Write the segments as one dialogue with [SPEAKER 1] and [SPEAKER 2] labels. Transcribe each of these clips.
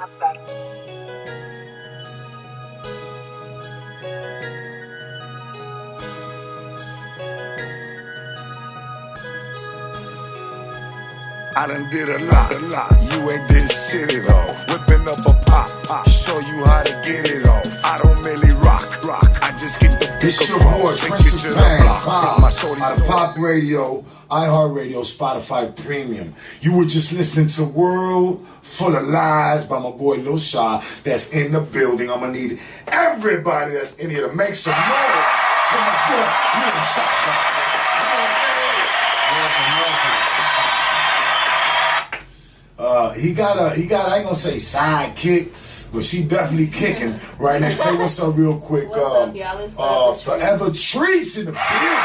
[SPEAKER 1] I done did a lot. You ain't did shit at all. Whipping up a pop, show you how to get it off. I don't really rock. I just get the
[SPEAKER 2] This
[SPEAKER 1] dick
[SPEAKER 2] your
[SPEAKER 1] across.
[SPEAKER 2] boy,
[SPEAKER 1] Take
[SPEAKER 2] Prince
[SPEAKER 1] you
[SPEAKER 2] of
[SPEAKER 1] to the
[SPEAKER 2] Pain,
[SPEAKER 1] block.
[SPEAKER 2] Pop,
[SPEAKER 1] Drop my shorties
[SPEAKER 2] out of Pop Radio, iHeartRadio, Spotify Premium. You were just listening to World Full of Lies by my boy Lil Shaw. That's in the building. I'm gonna need everybody that's in here to make some noise for my boy Lil Shaw. He got I ain't gonna say sidekick, but she definitely kicking right now. Say what's up real quick.
[SPEAKER 3] What's up, y'all? It's
[SPEAKER 2] Forever Treats in the building.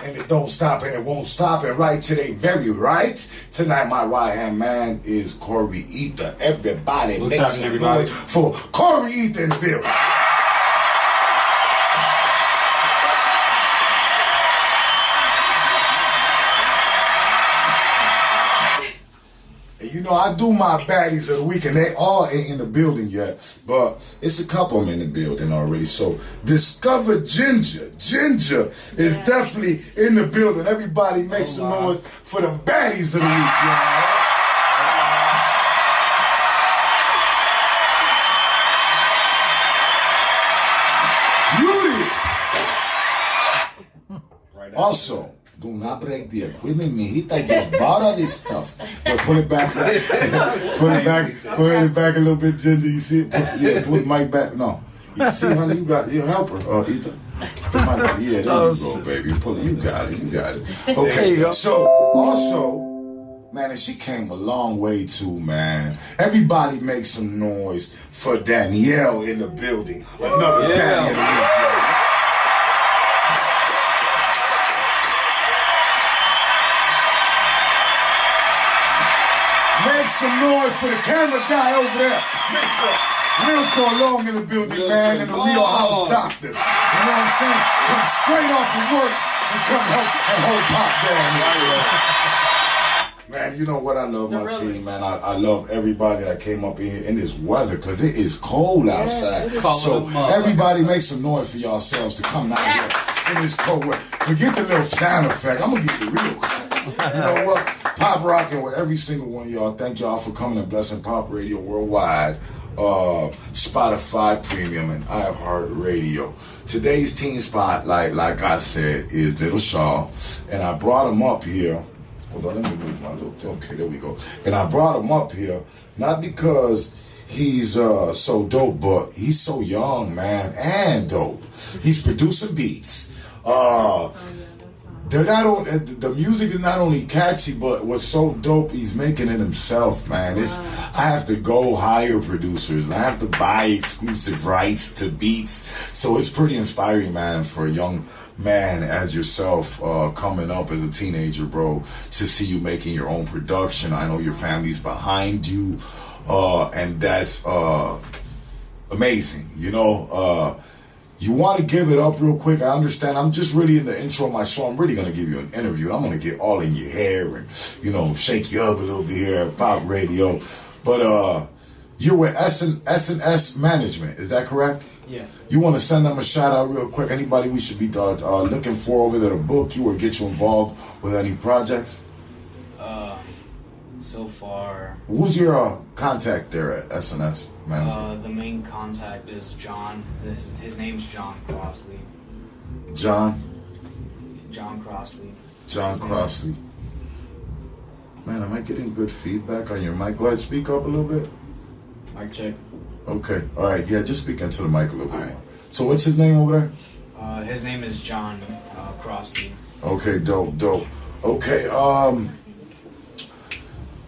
[SPEAKER 2] And it don't stop and it won't stop. And right today, very right. Tonight, my right-hand man is Corey Ether. Everybody
[SPEAKER 4] What's
[SPEAKER 2] make
[SPEAKER 4] happening,
[SPEAKER 2] some
[SPEAKER 4] everybody?
[SPEAKER 2] noise for Corey Ether in the building. You know, I do my baddies of the week, and they all ain't in the building yet, but it's a couple of them in the building already. So discover Ginger. Ginger is definitely in the building. Everybody make some noise for them baddies of the week, y'all. Beauty. Also, do not break the equipment, mijita. Just bought all this stuff. But put it back. Put it back a little bit, Ginger. You see it? Put the mic back. No. You see, honey, you got your helper, Ethan. Yeah, there you go, baby. You got it. Okay, so also, man, and she came a long way too, man. Everybody make some noise for Danielle in the building. Another Daddy of the week. Make some noise for the camera guy over there, Mr. Wilco Long in the building, man, and the Real House Doctors. You know what I'm saying? Come straight off of work and come help and hold Pop down. Man, you know what? I love my team, man. I love everybody that came up in here in this weather because it is cold outside. So everybody make some noise for yourselves to come out here in this cold weather. Forget the little sound effect. I'm going to get the real cold. You know what? Pop rocking with every single one of y'all. Thank y'all for coming and blessing Pop Radio worldwide, Spotify Premium, and iHeartRadio. Today's Teen Spotlight, like I said, is Little Shaw, and I brought him up here. Hold on, let me move my little. Okay, there we go. And I brought him up here not because he's so dope, but he's so young, man, and dope. He's producing beats. They're not the music is not only catchy, but what's so dope, he's making it himself, man. I have to go hire producers. I have to buy exclusive rights to beats. So it's pretty inspiring, man, for a young man as yourself coming up as a teenager, bro, to see you making your own production. I know your family's behind you, and that's amazing, you know. You want to give it up real quick. I understand. I'm just really in the intro of my show. I'm really going to give you an interview. I'm going to get all in your hair and, you know, shake you up a little bit here at Pop Radio. But you're with S&S Management. Is that correct?
[SPEAKER 4] Yeah.
[SPEAKER 2] You want to send them a shout out real quick? Anybody we should be looking for over there to book you or get you involved with any projects?
[SPEAKER 5] So far,
[SPEAKER 2] Who's your contact there at S&S Management?
[SPEAKER 5] the main contact is John. His name's John Crossley.
[SPEAKER 2] John
[SPEAKER 5] Crossley.
[SPEAKER 2] John Crossley. Man, am I getting good feedback on your mic? Go ahead, speak up a little bit.
[SPEAKER 5] Mic check.
[SPEAKER 2] Okay, all right, yeah, just speak into the mic a little bit more. So what's his name over there?
[SPEAKER 5] His name is John Crossley.
[SPEAKER 2] Okay, dope. Okay,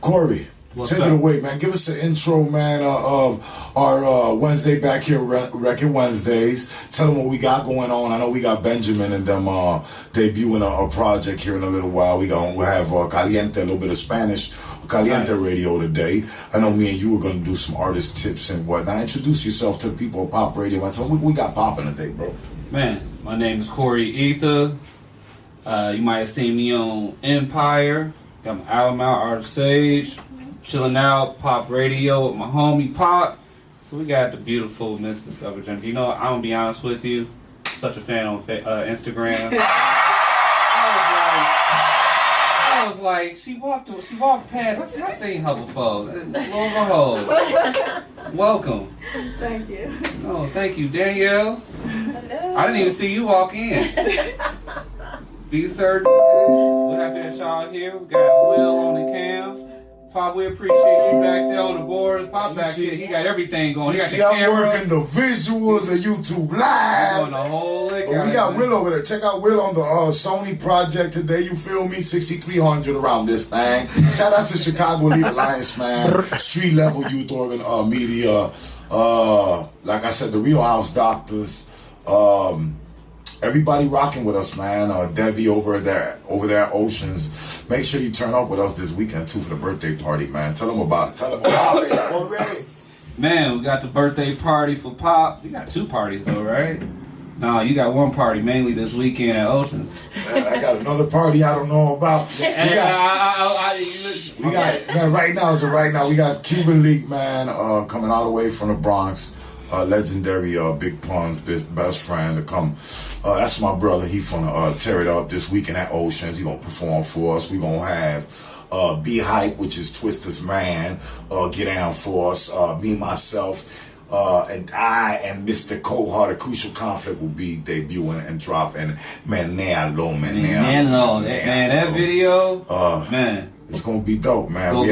[SPEAKER 2] Corey, take it away, man. Give us an intro, man, of our Wednesday back here, Record Wednesdays. Tell them what we got going on. I know we got Benjamin and them debuting a project here in a little while. We'll have Caliente, a little bit of Spanish, Caliente Radio today. I know me and you are going to do some artist tips and whatnot. Introduce yourself to the people of Pop Radio and tell them we got popping today, bro.
[SPEAKER 4] Man, my name is Corey Ether. You might have seen me on Empire.
[SPEAKER 3] Got my album out, Art of Sage. Chilling out, Pop Radio with my homie Pop. So we got the beautiful Miss Discover Jennifer. You know, I'm gonna be honest with you. Such a fan on Instagram. I was like, she walked past. I seen her before. Lo and behold, welcome.
[SPEAKER 4] Thank you.
[SPEAKER 3] Oh, thank you, Danielle.
[SPEAKER 4] Hello.
[SPEAKER 3] I didn't even see you walk in. Be certain. We're happy that y'all here. We got Will on the cam. Pop, we appreciate you back there on the board. Pop back here. He got everything going.
[SPEAKER 2] You
[SPEAKER 3] He got
[SPEAKER 2] see,
[SPEAKER 3] the
[SPEAKER 2] I'm
[SPEAKER 3] camera.
[SPEAKER 2] working the visuals of YouTube Live.
[SPEAKER 3] Doing the whole lick
[SPEAKER 2] But we got Will over there. Check out Will on the Sony project today. You feel me? 6,300 around this thing. Shout out to Chicago Lead Alliance, man. Street level youth organ media. Like I said, the Real House Doctors. Everybody rocking with us, man. Debbie over there at Oceans. Make sure you turn up with us this weekend too for the birthday party, man. Tell them about it. Tell them about it already.
[SPEAKER 3] Man, we got the birthday party for Pop. We got 2 parties though, right? No, you got 1 party mainly this weekend at Oceans.
[SPEAKER 2] Man, I got another party I don't know about. We got right now we got Cuban League, man, coming all the way from the Bronx. Legendary Big Pun's best friend to come. That's my brother. He finna tear it up this weekend at Oceans. He gonna perform for us. We gonna have B Hype, which is Twister's man, get down for us. Me, myself, and I and Mr. Cohart, a Crucial Conflict will be debuting and dropping. Man, that
[SPEAKER 3] video, man.
[SPEAKER 2] It's gonna be dope, man. We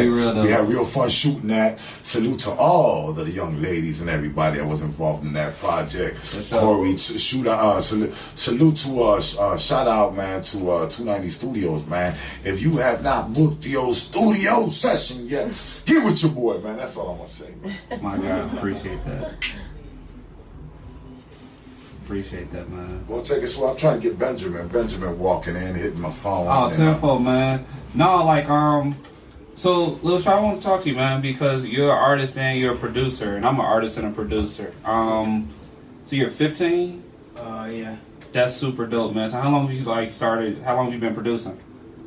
[SPEAKER 2] had real fun shooting that. Salute to all the young ladies and everybody that was involved in that project. Corey, salute to shout out, man, to 290 Studios, man. If you have not booked your studio session yet, get with your boy, man. That's all I'm gonna say, man.
[SPEAKER 3] My God, appreciate that. Appreciate that, man.
[SPEAKER 2] Gonna take it slow. I'm trying to get Benjamin walking in, hitting my phone.
[SPEAKER 3] Oh, tenfold, man. No, like, so, Lil Shaw, I want to talk to you, man, because you're an artist and you're a producer, and I'm an artist and a producer. So you're 15?
[SPEAKER 5] Yeah.
[SPEAKER 3] That's super dope, man. So how long have you, started, how long have you been producing?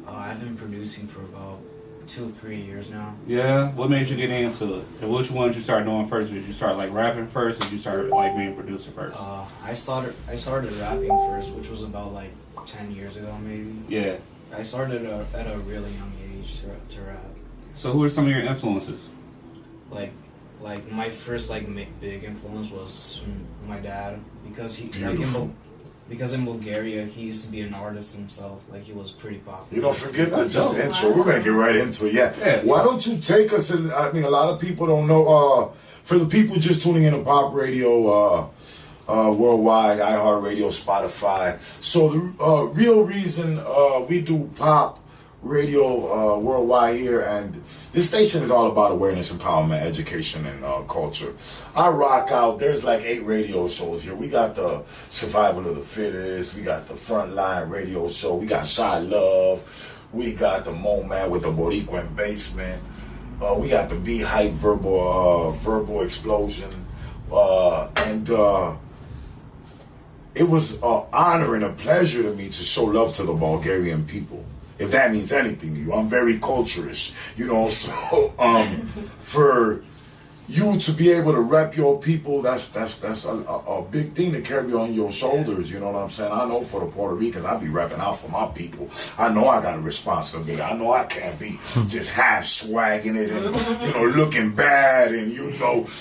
[SPEAKER 5] I've been producing for about 2-3 years now.
[SPEAKER 3] Yeah? What made you get into it? And which one did you start doing first? Did you start, rapping first, or did you start, being a producer first?
[SPEAKER 5] I started rapping first, which was about, 10 years ago, maybe.
[SPEAKER 3] Yeah.
[SPEAKER 5] I started at a really young age to rap.
[SPEAKER 3] So who are some of your influences?
[SPEAKER 5] Like my first big influence was my dad, because because in Bulgaria he used to be an artist himself. He was pretty popular.
[SPEAKER 2] You don't forget that just the intro. We're gonna get right into it. Yeah. Why don't you take us in? I mean, a lot of people don't know. For the people just tuning in to Pop Radio. Worldwide, iHeartRadio, Spotify. So the real reason we do Pop Radio worldwide here, and this station is all about awareness, empowerment, education, and culture. I rock out. There's 8 radio shows here. We got the Survival of the Fittest. We got the Frontline Radio Show. We got Shy Love. We got the Mo Man with the Boricuan Basement. We got the B Hype verbal explosion. It was an honor and a pleasure to me to show love to the Bulgarian people. If that means anything to you, I'm very culturish, so for you to be able to rep your people, that's a big thing to carry on your shoulders, you know what I'm saying? I know for the Puerto Ricans, I be repping out for my people. I know I got a responsibility. I know I can't be just half swagging it and, looking bad and,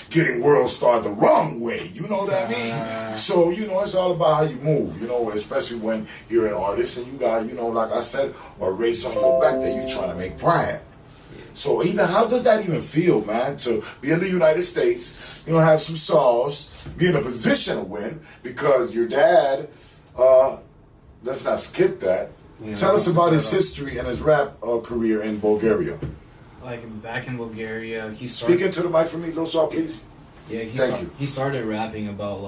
[SPEAKER 2] getting world star the wrong way. You know what I mean? So, it's all about how you move, especially when you're an artist and you got, like I said, a race on your back that you're trying to make proud. So how does that even feel, man, to be in the United States, have some sauce, be in a position to win, because your dad, let's not skip that. Yeah, tell us about his history and his rap career in Bulgaria.
[SPEAKER 5] Back in Bulgaria, he started...
[SPEAKER 2] Speak into the mic for me, Lil Shaw, please.
[SPEAKER 5] Yeah, he started rapping about,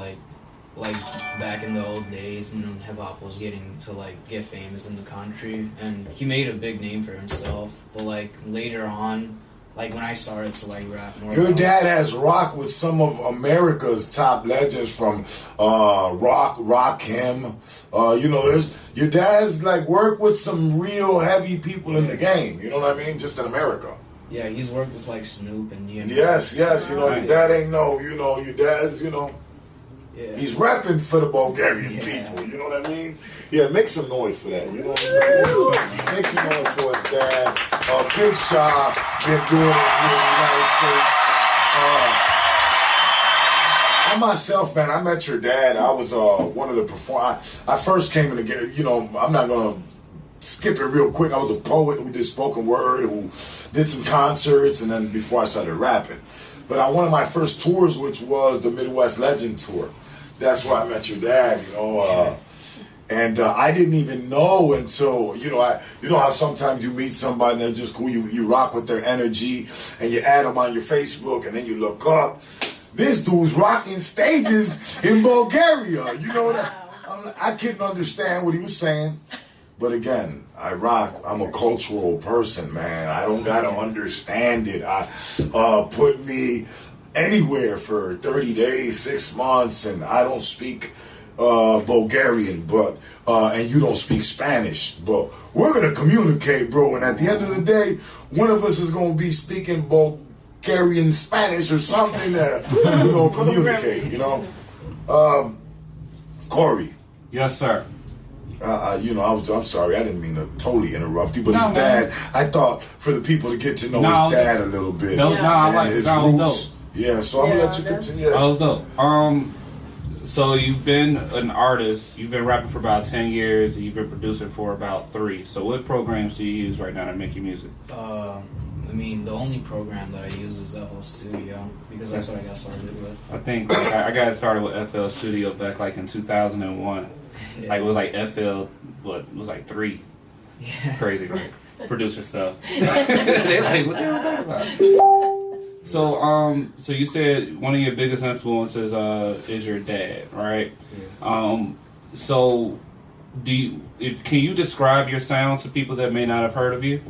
[SPEAKER 5] back in the old days, hip-hop was getting to, get famous in the country, and he made a big name for himself, but, later on, like when I started to like rap more.
[SPEAKER 2] Your dad has rocked with some of America's top legends from Rakim. Your dad's like worked with some real heavy people in the game. You know what I mean? Just in America.
[SPEAKER 5] Yeah, he's worked with like Snoop and DMX.
[SPEAKER 2] Yes. Your dad ain't your dad's
[SPEAKER 5] Yeah.
[SPEAKER 2] He's rapping for the Bulgarian people. You know what I mean? Yeah, make some noise for that. You know what I'm saying? Make some noise for his dad. Big Shaw been doing it here in the United States. I myself, man, I met your dad. I was one of the performers. I first came in to get, I'm not going to skip it real quick. I was a poet who did spoken word, who did some concerts, and then before I started rapping. But on one of my first tours, which was the Midwest Legend Tour, that's where I met your dad, and I didn't even know until, how sometimes you meet somebody and they're just cool, you rock with their energy, and you add them on your Facebook, and then you look up, this dude's rocking stages in Bulgaria, I couldn't understand what he was saying. But again, I rock. I'm a cultural person, man. I don't gotta understand it. Put me anywhere for 30 days, 6 months, and I don't speak Bulgarian, and you don't speak Spanish. But we're gonna communicate, bro. And at the end of the day, one of us is gonna be speaking Bulgarian Spanish or something that we're gonna communicate. Corey.
[SPEAKER 3] Yes, sir.
[SPEAKER 2] I'm sorry, I didn't mean to totally interrupt you, but his dad, I thought for the people to get to know his dad a little bit. His roots. Yeah, so I'm gonna let you continue.
[SPEAKER 3] That was dope. So you've been an artist, you've been rapping for about 10 years, and you've been producing for about 3. So what programs do you use right now to make your music?
[SPEAKER 5] The only program that I use is FL Studio, because that's what I got started with.
[SPEAKER 3] I think I got started with FL Studio back like in 2001. Yeah. Like it was like FL, it was like 3.
[SPEAKER 5] Yeah.
[SPEAKER 3] Crazy, right? Producer stuff. They like, what the hell are you talking about? So you said one of your biggest influences is your dad, right? Yeah. So can you describe your sound to people that may not have heard of you?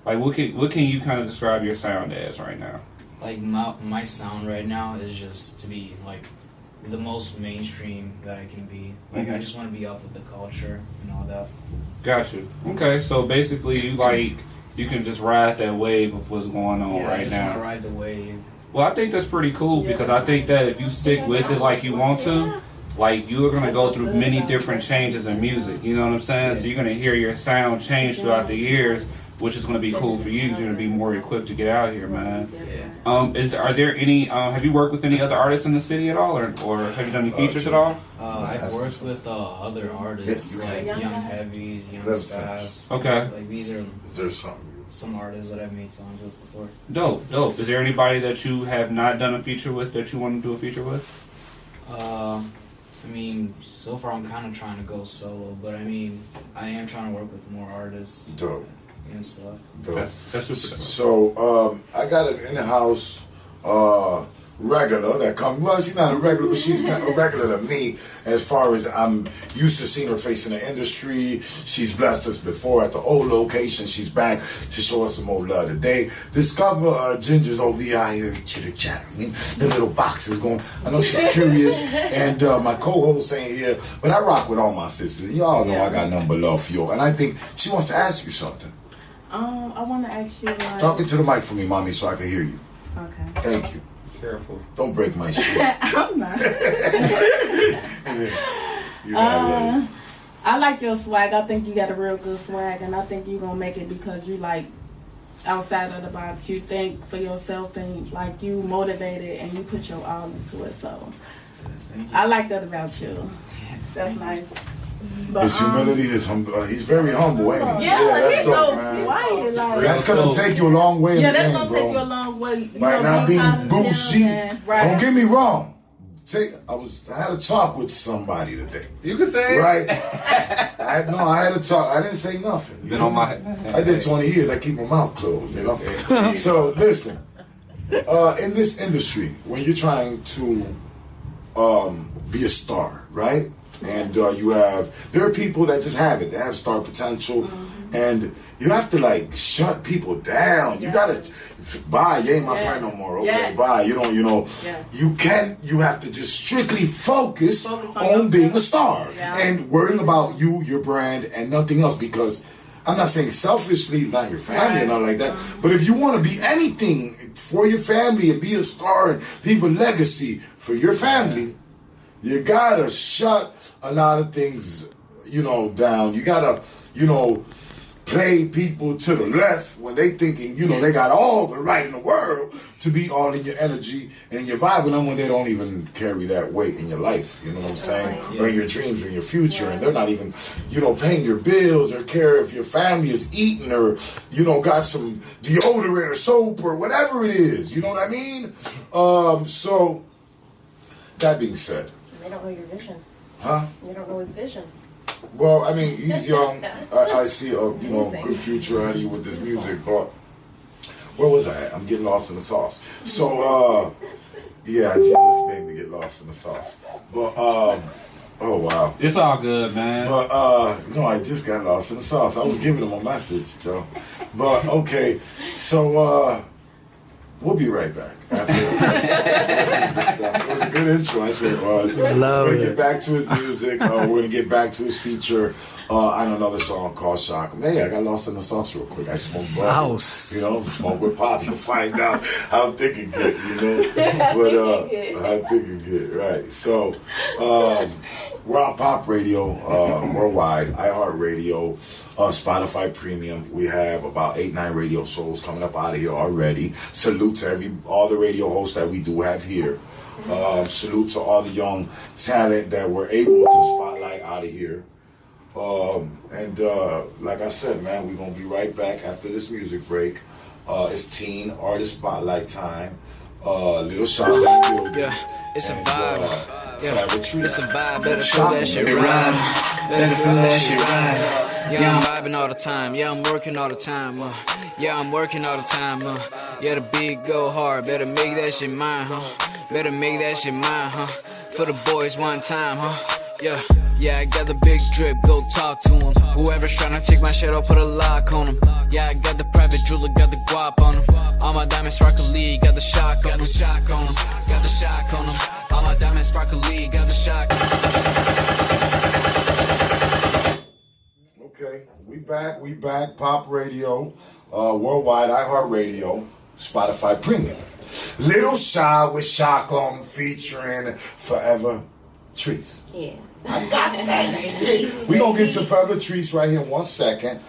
[SPEAKER 3] Like what can you kind of describe your sound as right now?
[SPEAKER 5] Like my sound right now is just to be like the most mainstream that I can be. Like I just want to be up with the culture and all that.
[SPEAKER 3] Got you. Okay, so basically you can just ride that wave of what's going on right now. I just want
[SPEAKER 5] to ride the wave.
[SPEAKER 3] Well, I think that's pretty cool because I think that if you stick with it like you want to, like you're gonna go through many different changes in music. You know what I'm saying? Yeah. So you're gonna hear your sound change throughout the years, which is gonna be cool for you. You're gonna be more equipped to get out here, man. Yeah. Are there any? Have you worked with any other artists in the city at all, or have you done any features at all?
[SPEAKER 5] I've worked with other artists like Young Heavies, Young Spaz.
[SPEAKER 3] Okay.
[SPEAKER 5] Like these are.
[SPEAKER 2] Is there
[SPEAKER 5] some artists that I've made songs with before?
[SPEAKER 3] Dope. Is there anybody that you have not done a feature with that you want to do a feature with?
[SPEAKER 5] So far I'm kind of trying to go solo, but I am trying to work with more artists.
[SPEAKER 2] Dope.
[SPEAKER 5] And stuff.
[SPEAKER 2] Dope.
[SPEAKER 3] That's super dope.
[SPEAKER 2] So, I got an in-house regular that comes. Well, she's not a regular, but she's not a regular to me as far as I'm used to seeing her face in the industry. She's blessed us before at the old location. She's back to show us some more love today. Discover Ginger's over here chitter-chattering. The little box is going. I know she's curious. And my co-host saying here, but I rock with all my sisters. Y'all know I got nothing but love for you. And I think she wants to ask you something.
[SPEAKER 4] I want to ask you.
[SPEAKER 2] Talk into the mic for me, mommy, so I can hear you.
[SPEAKER 4] Okay.
[SPEAKER 2] Thank you.
[SPEAKER 3] Careful.
[SPEAKER 2] Don't break my shit.
[SPEAKER 4] I'm not. I like your swag. I think you got a real good swag, and I think you're gonna make it because you like outside of the box. You think for yourself, and like you motivated, and you put your all into it. So I like that about you. That's nice. But,
[SPEAKER 2] his humility is he's very humble, ain't he?
[SPEAKER 4] Yeah, that's
[SPEAKER 2] he's
[SPEAKER 4] dope,
[SPEAKER 2] so
[SPEAKER 4] man. Quiet, like,
[SPEAKER 2] that's gonna take you a long way.
[SPEAKER 4] Yeah, that's gonna take you a long way.
[SPEAKER 2] By not being bougie.
[SPEAKER 4] Right.
[SPEAKER 2] Don't get me wrong. I had a talk with somebody today.
[SPEAKER 3] You can say
[SPEAKER 2] right. I had a talk. I didn't say nothing. I did 20 years. I keep my mouth closed. So listen. In this industry, when you're trying to be a star, right? And there are people that just have it. They have star potential. And you have to like shut people down. You gotta bye, you ain't my friend no more. Okay, bye. You know, you have to just strictly focus on being a star and worrying about you, your brand, and nothing else. Because I'm not saying selfishly, not your family and nothing like that, but if you want to be anything for your family and be a star and leave a legacy for your family, you gotta shut a lot of things, down. You gotta, play people to the left when they thinking, they got all the right in the world to be all in your energy and in your vibe with them when they don't even carry that weight in your life, you know what I'm saying? Or in your dreams or in your future, and they're not even, paying your bills or care if your family is eating or, got some deodorant or soap or whatever it is, you know what I mean? So, that being said.
[SPEAKER 6] They don't know your vision.
[SPEAKER 2] Huh?
[SPEAKER 6] They don't know his vision.
[SPEAKER 2] Well, I mean, he's young. I see a good future ahead of you with this music, but where was I at? I'm getting lost in the sauce. So, yeah, Jesus made me get lost in the sauce. But, oh wow.
[SPEAKER 3] It's all good, man.
[SPEAKER 2] But, no, I just got lost in the sauce. I was giving him a message, Joe. But, okay, so, we'll be right back. After it was a good intro, I swear it was. We're going to get back to his music. We're going to get back to his feature on another song called Shock. Hey, I got lost in the sauce real quick. I smoked butter. Smoke with Pop. You'll find out how thick it get, But how thick it get, right. So, we're on Pop Radio worldwide, iHeartRadio, Spotify Premium. We have about 8-9 radio shows coming up out of here already. Salute to all the radio hosts that we do have here. Salute to all the young talent that we're able to spotlight out of here. And like I said, man, we're going to be right back after this music break. It's teen artist spotlight time. Little shots in the building.
[SPEAKER 7] It's a vibe. It's a vibe. Better
[SPEAKER 2] Shock
[SPEAKER 7] feel that shit right. Better feel that shit right. Yeah, I'm vibing all the time. Yeah, I'm working all the time. Yeah, I'm working all the time. Yeah, the beat go hard. Better make that shit mine, Better make that shit mine, For the boys one time, Yeah, I got the big drip, go talk to him. Whoever's trying to take my shit, I'll put a lock on him. Yeah, I got the private jeweler, got the guap on him. All my diamonds sparkly, got the shock on him. Got the shock on him. All my diamonds sparkly, got the shock.
[SPEAKER 2] Okay, we back. Pop Radio, worldwide, iHeartRadio, Spotify Premium. Little Shy with Shock on featuring Forever Trees.
[SPEAKER 6] Yeah.
[SPEAKER 2] I got that shit. We gonna get to Forever Trees right here in 1 second.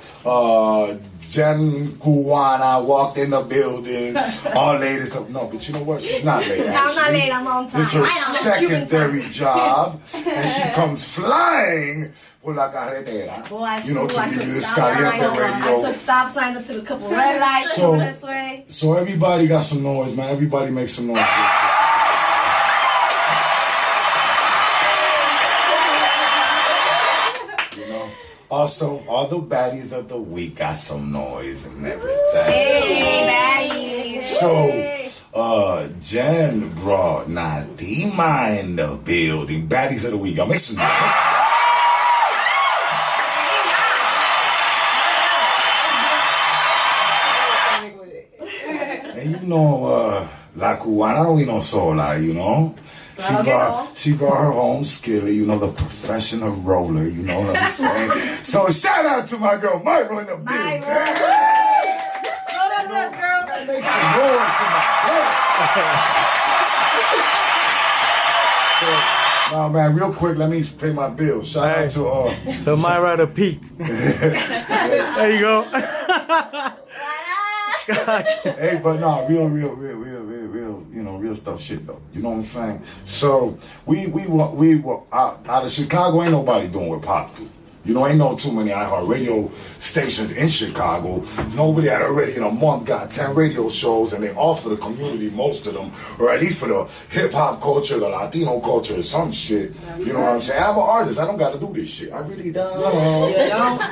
[SPEAKER 2] Jen Cubana walked in the building. All ladies, no, but you know what? She's not late.
[SPEAKER 6] No, I'm not late. I'm on time.
[SPEAKER 2] It's her secondary job, and she comes flying por la carretera.
[SPEAKER 6] Boy,
[SPEAKER 2] to give you this caliente radio.
[SPEAKER 6] I took stop signs, I took a couple red lights this way.
[SPEAKER 2] So everybody got some noise, man. Everybody make some noise. Also, all the baddies of the week got some noise and everything.
[SPEAKER 6] Hey, baddies.
[SPEAKER 2] So, Jen brought Nadima in the building. Baddies of the week. Y'all make some noise. And La Cubana no vino sola, She brought her home skilly, the professional roller, you know what I'm saying? So shout out to my girl Myra in the building.
[SPEAKER 6] Girl.
[SPEAKER 2] That makes some noise for my girl. Now, man, real quick, let me pay my bills. Shout out to
[SPEAKER 8] So Myra the peak. There you go.
[SPEAKER 2] Hey, but no, real, real stuff shit though. You know what I'm saying? So we were out of Chicago. Ain't nobody doing what Pop do. Ain't no too many iHeartRadio stations in Chicago. Nobody had already in a month got 10 radio shows, and they offer the community, most of them, or at least for the hip hop culture, the Latino culture, or some shit. You know what I'm saying? I'm an artist. I don't got to do this shit. I really don't.
[SPEAKER 6] You don't.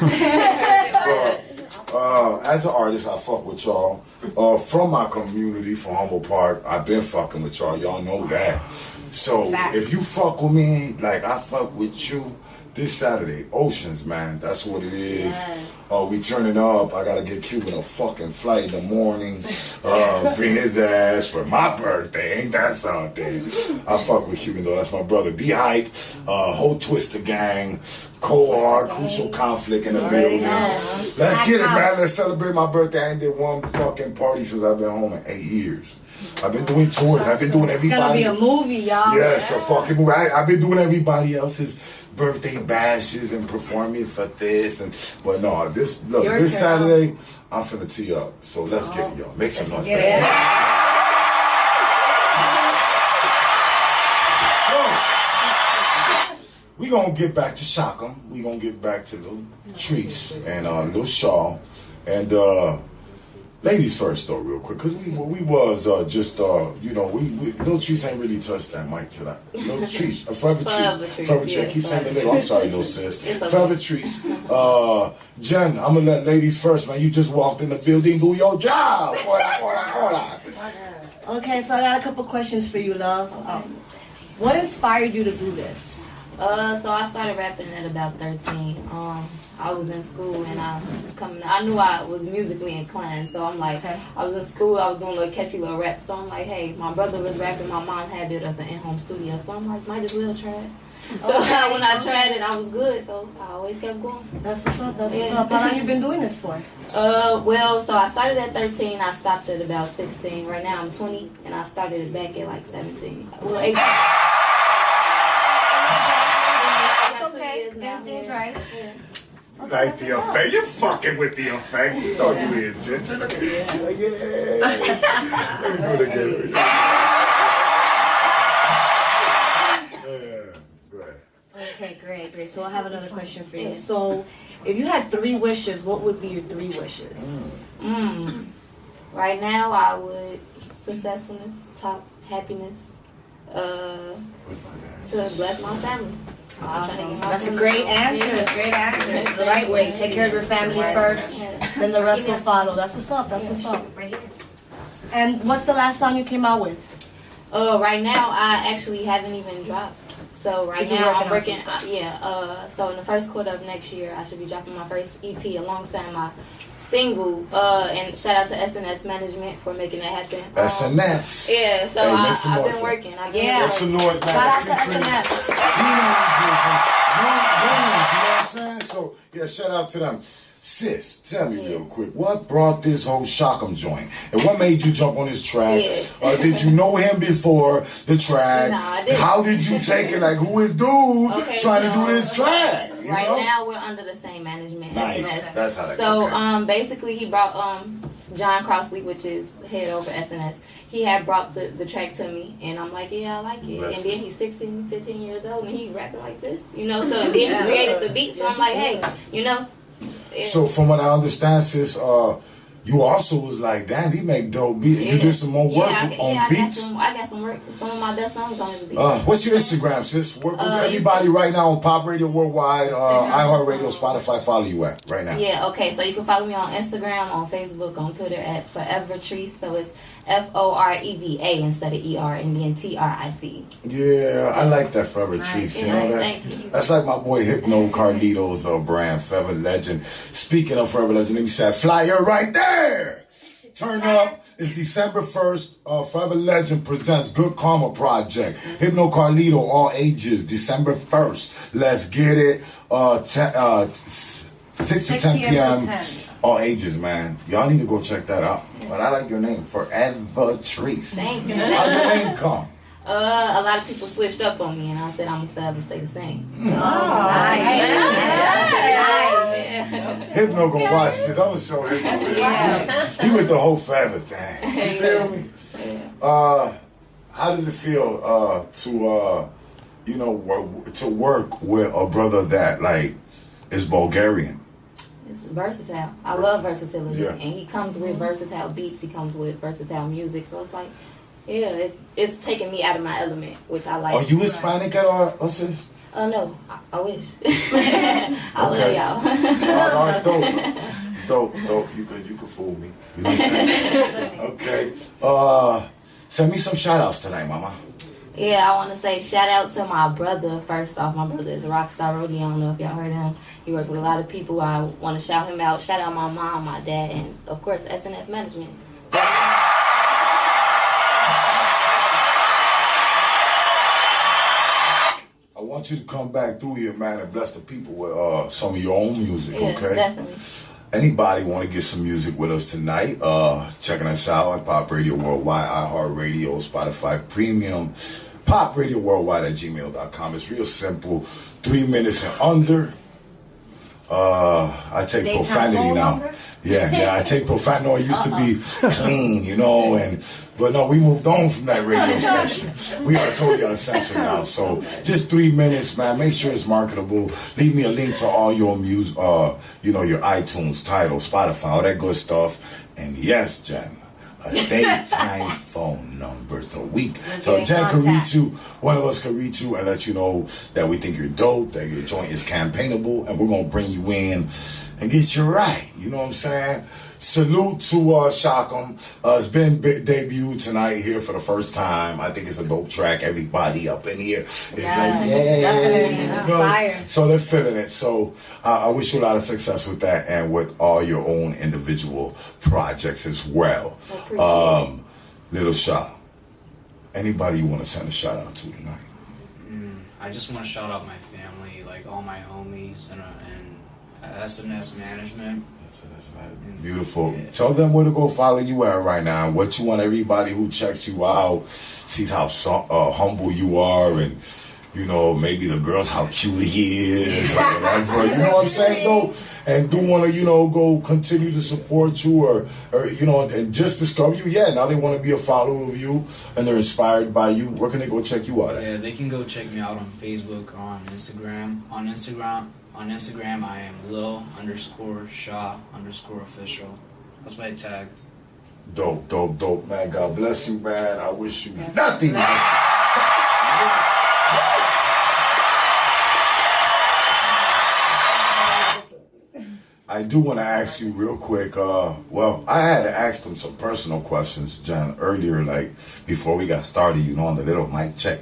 [SPEAKER 2] As an artist, I fuck with y'all. From my community, from Humble Park, I've been fucking with y'all. Y'all know that. So if you fuck with me, like I fuck with you, this Saturday, Oceans, man, that's what it is. We turning up. I gotta get Cuban a fucking flight in the morning. Bring his ass for my birthday. Ain't that something? I fuck with Cuban though. That's my brother. Be hype. Whole Twister gang. Cohort. Crucial conflict in the building. Let's get it, man. Let's celebrate my birthday. I ain't did one fucking party since I've been home in 8 years. I've been doing tours. I've been doing everybody.
[SPEAKER 6] It's gonna be a movie, y'all.
[SPEAKER 2] Yes, a fucking movie. I've been doing everybody else's birthday bashes and performing for this but no, this Saturday I'm finna tee up. So let's get it, y'all. Make some noise. So we gonna get back to Shaka. We gonna get back to Lil Treese and Lil Shaw and ladies first though, real quick, cause we was just Lil Treese ain't really touched that mic tonight. Lil Treese, Forever Treese. Forever Treese. Keep saying the little. I'm sorry, little sis. Forever Treese. Jen, I'm gonna let ladies first, man. You just walked in the building, do your job. Hola.
[SPEAKER 6] Okay, so I got a couple questions for you, love. What inspired you to do this?
[SPEAKER 9] So I started rapping at about 13. I was in school and I knew I was musically inclined, so I'm like, I was in school, I was doing a little catchy little rap, so I'm like, hey, my brother was rapping, my mom had it as an in-home studio, so I'm like, might as well try it. So when I tried it, I was good, so I always kept going.
[SPEAKER 6] That's what's up, that's what's up. How long you been doing this for?
[SPEAKER 9] So I started at 13, I stopped at about 16. Right now I'm 20, and I started it back at like 17. Well, 18.
[SPEAKER 6] That's okay, everything's right.
[SPEAKER 9] Yeah.
[SPEAKER 2] You like the effect? You fucking with the effects. You know you is, Ginger. Look at you. Yeah. Let me do it again.
[SPEAKER 6] Okay, great. So I have another question for you. So, if you had 3 wishes, what would be your 3 wishes?
[SPEAKER 9] Right now, I would successfulness, top happiness, to bless my family.
[SPEAKER 6] Awesome. That's a great answer. Great answer. The right way. Take care of your family first, then the rest will follow. That's what's up. That's what's up. Right here. And what's the last song you came out with?
[SPEAKER 9] Right now, I actually haven't even dropped. So right now I'm working. So in the first quarter of next year, I should be dropping my first EP alongside my single. And shout out to SNS Management for making that happen.
[SPEAKER 2] SNS.
[SPEAKER 9] Yeah. So I've been working.
[SPEAKER 2] Make some noise, man.
[SPEAKER 6] Shout out to SNS.
[SPEAKER 2] You know what I'm saying? So yeah, shout out to them. Sis, tell me real quick, what brought this whole Shock'em joint? And what made you jump on this track? Did you know him before the track?
[SPEAKER 9] No, I didn't.
[SPEAKER 2] How did you take it? Like, who is dude trying to do this track?
[SPEAKER 9] Right now, we're under the same management.
[SPEAKER 2] Nice.
[SPEAKER 9] SNS.
[SPEAKER 2] That's how that
[SPEAKER 9] So,
[SPEAKER 2] goes.
[SPEAKER 9] basically, he brought John Crossley, which is head over SNS. He had brought the track to me, and I'm like, yeah, I like it. And then he's 16, 15 years old, and he rapping like this, So then he created the beat, so I'm like, hey,
[SPEAKER 2] So from what I understand, sis, you also was like, damn, he make dope beats. You did some more work on beats.
[SPEAKER 9] I got some work. Some of my best songs on the beat.
[SPEAKER 2] What's your Instagram, sis? Work with anybody right now on Pop Radio Worldwide, iHeartRadio, Spotify. Follow you at right now.
[SPEAKER 9] Yeah, okay. So you can follow me on Instagram, on Facebook, on Twitter at Forever Treese. So it's FOREVA instead of ER and then TRIC.
[SPEAKER 2] Yeah, I like that Forever Treese. You know that?
[SPEAKER 9] Thank you.
[SPEAKER 2] That's like my boy Hypno Carlito's brand, Forever Legend. Speaking of Forever Legend, let me say flyer right there. Turn up. It's December 1st. Forever Legend presents Good Karma Project. Hypno Carlito, all ages. December 1st. Let's get it. 6 to 10 p.m. All ages, man. Y'all need to go check that out. But I like your name, Forever Treese.
[SPEAKER 9] Thank you.
[SPEAKER 2] How your name come?
[SPEAKER 9] A lot of people switched up on me, and I said I'm forever stay the same.
[SPEAKER 6] Nice.
[SPEAKER 2] Hypno gonna watch this. I'm gonna show him. He with the whole forever thing. You feel me? How does it feel to work with a brother that is Bulgarian?
[SPEAKER 9] It's versatile. I love versatility, and he comes with versatile beats. He comes with versatile music. So it's like, it's taking me out of my element, which I like.
[SPEAKER 2] Are you Hispanic at all, sis?
[SPEAKER 9] No, I wish. I love y'all.
[SPEAKER 2] No, it's dope. It's dope. You could fool me. You know what I'm saying? Okay. Send me some shout outs tonight, mama.
[SPEAKER 9] Yeah, I want to say shout out to my brother. First off, my brother is Rock Star Roadie. I don't know if y'all heard him. He worked with a lot of people. I want to shout him out. Shout out my mom, my dad, and of course SNS Management.
[SPEAKER 2] I want you to come back through here, man, and bless the people with some of your own music, okay?
[SPEAKER 9] Definitely.
[SPEAKER 2] Anybody want to get some music with us tonight? Checking us out on Pop Radio Worldwide, iHeartRadio, Spotify Premium, popradioworldwide@gmail.com. It's real simple. 3 minutes and under. I take profanity now. Yeah, I take profanity. No, it used to be clean, you know, but no, we moved on from that radio station. We are totally uncensored now. So just 3 minutes, man. Make sure it's marketable. Leave me a link to all your music, your iTunes, Tidal, Spotify, all that good stuff. And yes, Jen, a daytime phone number to week. So Jen can reach you, one of us can reach you and let you know that we think you're dope, that your joint is campaignable, and we're going to bring you in and get you right. You know what I'm saying? Salute to Shockham. It's been debuted tonight here for the first time. I think it's a dope track. Everybody up in here is
[SPEAKER 6] fire.
[SPEAKER 2] So they're feeling it. So I wish you a lot of success with that and with all your own individual projects as well. Little Shot. Anybody you want to send a shout out to tonight?
[SPEAKER 5] I just want to shout out my family, like all my homies and SNS Management.
[SPEAKER 2] Beautiful. Yeah. Tell them where to go follow you at right now. What you want everybody who checks you out, sees how humble you are, and maybe the girls how cute he is or whatever. You know what I'm saying though? And do want to go continue to support you or and just discover you. Yeah, now they want to be a follower of you and they're inspired by you. Where can they go check you out at?
[SPEAKER 5] Yeah, they can go check me out on Facebook or on Instagram. On Instagram, I am Lil_Shaw_official. That's my tag.
[SPEAKER 2] Dope, man. God bless you, man. I wish you nothing. I do want to ask you real quick. I had to ask them some personal questions, John, earlier, like before we got started, on the little mic check.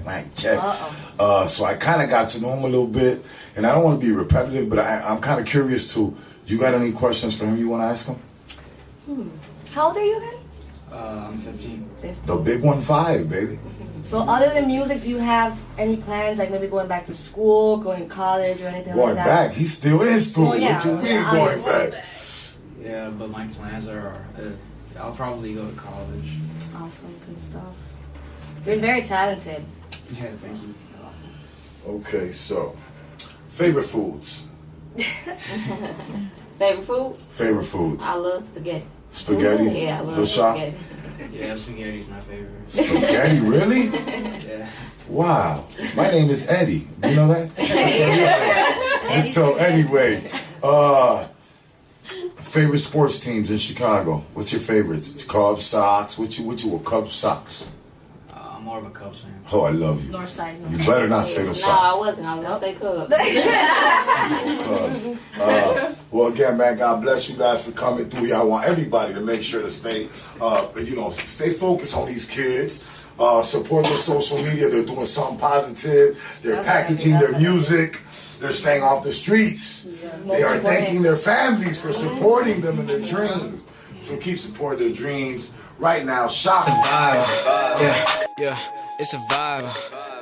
[SPEAKER 2] So I kind of got to know him a little bit, and I don't want to be repetitive, but I'm kind of curious too. You got any questions for him you want to ask him?
[SPEAKER 6] How old are you again?
[SPEAKER 5] I'm 15.
[SPEAKER 2] The big 1-5, baby.
[SPEAKER 6] So other than music, do you have any plans, like maybe going back to school, going to college, or anything like that?
[SPEAKER 2] Going back? He's still in school. What you mean going back?
[SPEAKER 5] Yeah, but my plans are, I'll probably go to college.
[SPEAKER 6] Awesome, good stuff. You're very talented.
[SPEAKER 5] Yeah, thank you.
[SPEAKER 2] Okay, so, favorite foods?
[SPEAKER 9] Favorite food?
[SPEAKER 2] Favorite foods.
[SPEAKER 9] I love spaghetti.
[SPEAKER 2] Spaghetti?
[SPEAKER 9] Yeah, I love spaghetti.
[SPEAKER 5] Yeah, spaghetti's my favorite.
[SPEAKER 2] Spaghetti, really?
[SPEAKER 5] Yeah.
[SPEAKER 2] Wow. My name is Eddie. You know that? So anyway, favorite sports teams in Chicago. What's your favorites? It's Cubs, Sox. What you with Cubs, Sox?
[SPEAKER 5] I'm more of a Cubs fan.
[SPEAKER 2] Oh, I love you.
[SPEAKER 6] Northside.
[SPEAKER 2] You better not say the Sox.
[SPEAKER 9] No, I wasn't. I was going to say
[SPEAKER 2] Cubs. Well, again, man, God bless you guys for coming through here. I want everybody to make sure to stay focused on these kids. Support their social media. They're doing something positive. They're packaging their music. They're staying off the streets. They are thanking their families for supporting them in their dreams. So keep supporting their dreams. Right now, Shock.
[SPEAKER 7] Yeah, it's a vibe.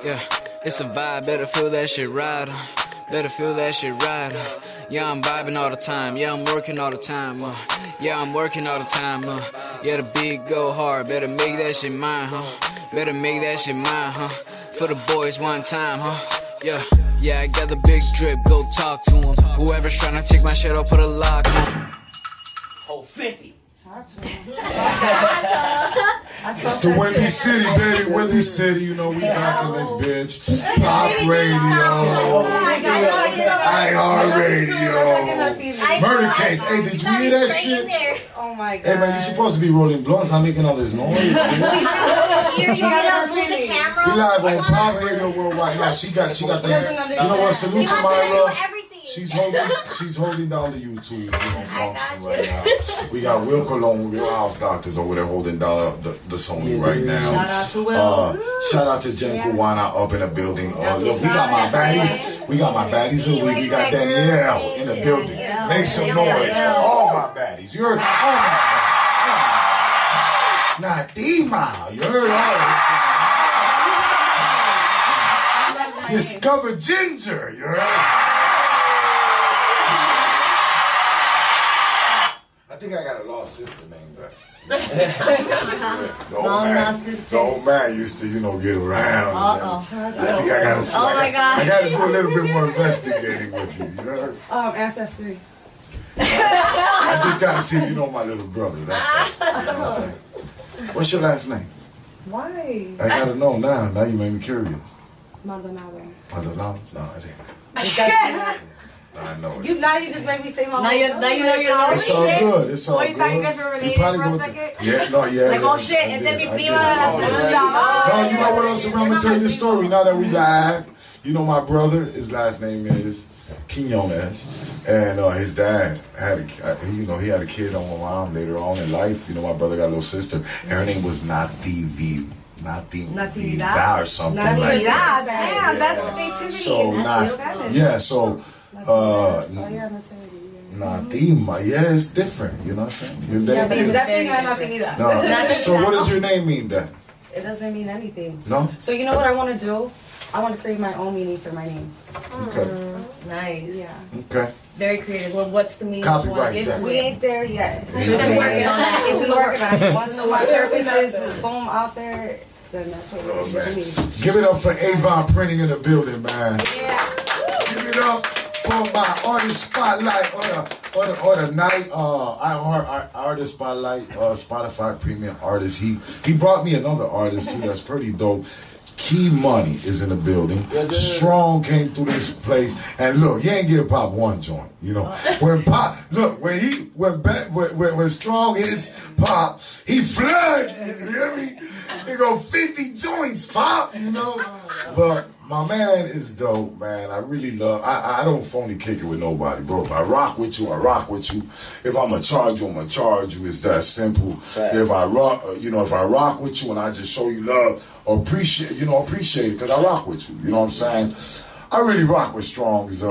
[SPEAKER 7] Yeah, it's a vibe. Better feel that shit right. Better feel that shit right. Yeah, I'm vibing all the time. Yeah, I'm working all the time. Yeah, I'm working all the time. Yeah, the beat go hard. Better make that shit mine, Better make that shit mine, For the boys one time, Yeah, I got the big drip. Go talk to him. Whoever's trying to take my shit, I'll put a lock on.
[SPEAKER 8] Oh, 50.
[SPEAKER 2] It's the Windy City, baby. Windy City, we back in this bitch. Pop Radio. iHeartRadio. Murder Case. Hey, did you hear that shit?
[SPEAKER 6] Oh my god.
[SPEAKER 2] Hey, man, you're supposed to be rolling blunts, not making all this noise.
[SPEAKER 6] You gotta move the camera.
[SPEAKER 2] We live on Pop Radio Worldwide. Now, she got that. You know what? Salute to Myra. She's holding down the YouTube function right now. We got Will Cologne, Real House Doctors over there holding down the Sony right now.
[SPEAKER 6] Shout out to Will.
[SPEAKER 2] Shout out to Jen Cubana up in the building. Look, we got my baddies. We got my baddies. We got Danielle in the building. Make some noise for all my baddies. You heard all my baddies. Not D-Mile. You heard all. Discover Ginger, you heard? I think I got a lost sister named that. The old man used to, get around. I think I got to.
[SPEAKER 6] Oh my God!
[SPEAKER 2] I got to do a little bit more investigating with you. You heard?
[SPEAKER 10] Ancestry.
[SPEAKER 2] I just got to see if you know my little brother. That's all. What's your last name?
[SPEAKER 10] Why?
[SPEAKER 2] I got to know now. Now you made me curious.
[SPEAKER 10] Maldonado.
[SPEAKER 2] Maldonado? No, it ain't. I know it.
[SPEAKER 10] Now you just made me say my
[SPEAKER 6] Now you know you're lonely.
[SPEAKER 2] It's all good. It's all good.
[SPEAKER 10] You thought you guys were related for a second?
[SPEAKER 2] Yeah.
[SPEAKER 6] Like, oh shit, and then mi prima.
[SPEAKER 2] No, you know what else? I'm going to tell you the story now that we live. You know my brother, his last name is Quinones. And his dad had he had a kid on my mom later on in life. My brother got a little sister. And her name was Natividad or something like that.
[SPEAKER 10] Damn, that's nativity.
[SPEAKER 2] So Natima, yeah, it's different. You know what I'm saying? Your
[SPEAKER 10] Yeah,
[SPEAKER 2] name
[SPEAKER 10] but it's definitely not Natividad.
[SPEAKER 2] No. So what does your name mean then?
[SPEAKER 10] It doesn't mean anything.
[SPEAKER 2] No.
[SPEAKER 10] So you know what I want to do? I want to create my own meaning for my name.
[SPEAKER 2] Okay.
[SPEAKER 6] Nice.
[SPEAKER 10] Yeah.
[SPEAKER 2] Okay.
[SPEAKER 6] Very creative. Well, what's the meaning?
[SPEAKER 2] Copyright that.
[SPEAKER 10] We ain't there yet.
[SPEAKER 6] We're working on that.
[SPEAKER 10] We're working on it. Once my purpose is boom out there, then that's what we're doing.
[SPEAKER 2] Give it up for Avon Printing in the building, man.
[SPEAKER 6] Yeah.
[SPEAKER 2] Give it up for my artist spotlight or the night. Artist spotlight, Spotify premium artist. He brought me another artist too. That's pretty dope. Key Money is in the building. Strong came through this place, and look, he ain't give Pop one joint. When Pop, look, when Strong hits Pop, he flood. You hear me? He go 50 joints, Pop. But my man is dope, man. I really love. I don't phony kick it with nobody, bro. If I rock with you, I rock with you. If I'm gonna charge you, I'm gonna charge you. It's that simple. Right. If I rock with you and I just show you love or appreciate it, because I rock with you. You know what I'm saying? I really rock with Strong's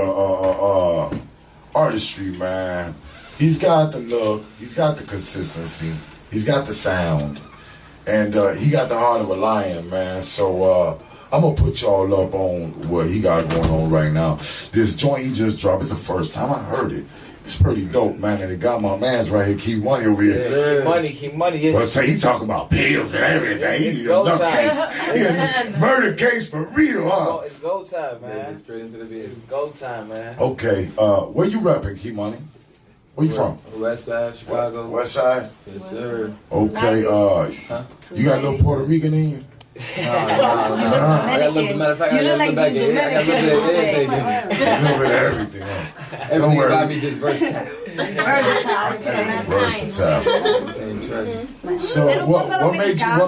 [SPEAKER 2] artistry, man. He's got the look. He's got the consistency. He's got the sound, and he got the heart of a lion, man. So. I'm going to put y'all up on what he got going on right now. This joint he just dropped is the first time I heard it. It's pretty dope, man. And it got my man's right here, Keep Money over here.
[SPEAKER 11] Yeah, Keep Money.
[SPEAKER 2] Well, he talk about pills and everything. He's a nut case. He a murder case for real, huh?
[SPEAKER 11] It's go time, man.
[SPEAKER 3] Yeah, straight into the business.
[SPEAKER 11] It's go time, man.
[SPEAKER 2] Okay, where you rapping, Keep Money? Where you from?
[SPEAKER 3] West Side, Chicago.
[SPEAKER 2] West Side?
[SPEAKER 3] Yes, sir.
[SPEAKER 2] Okay, you got a little Puerto Rican in you?
[SPEAKER 3] I got a little, matter of fact, I got a little back in. I got a little bit of everything. Everything about me just versatile.
[SPEAKER 2] Versatile. So what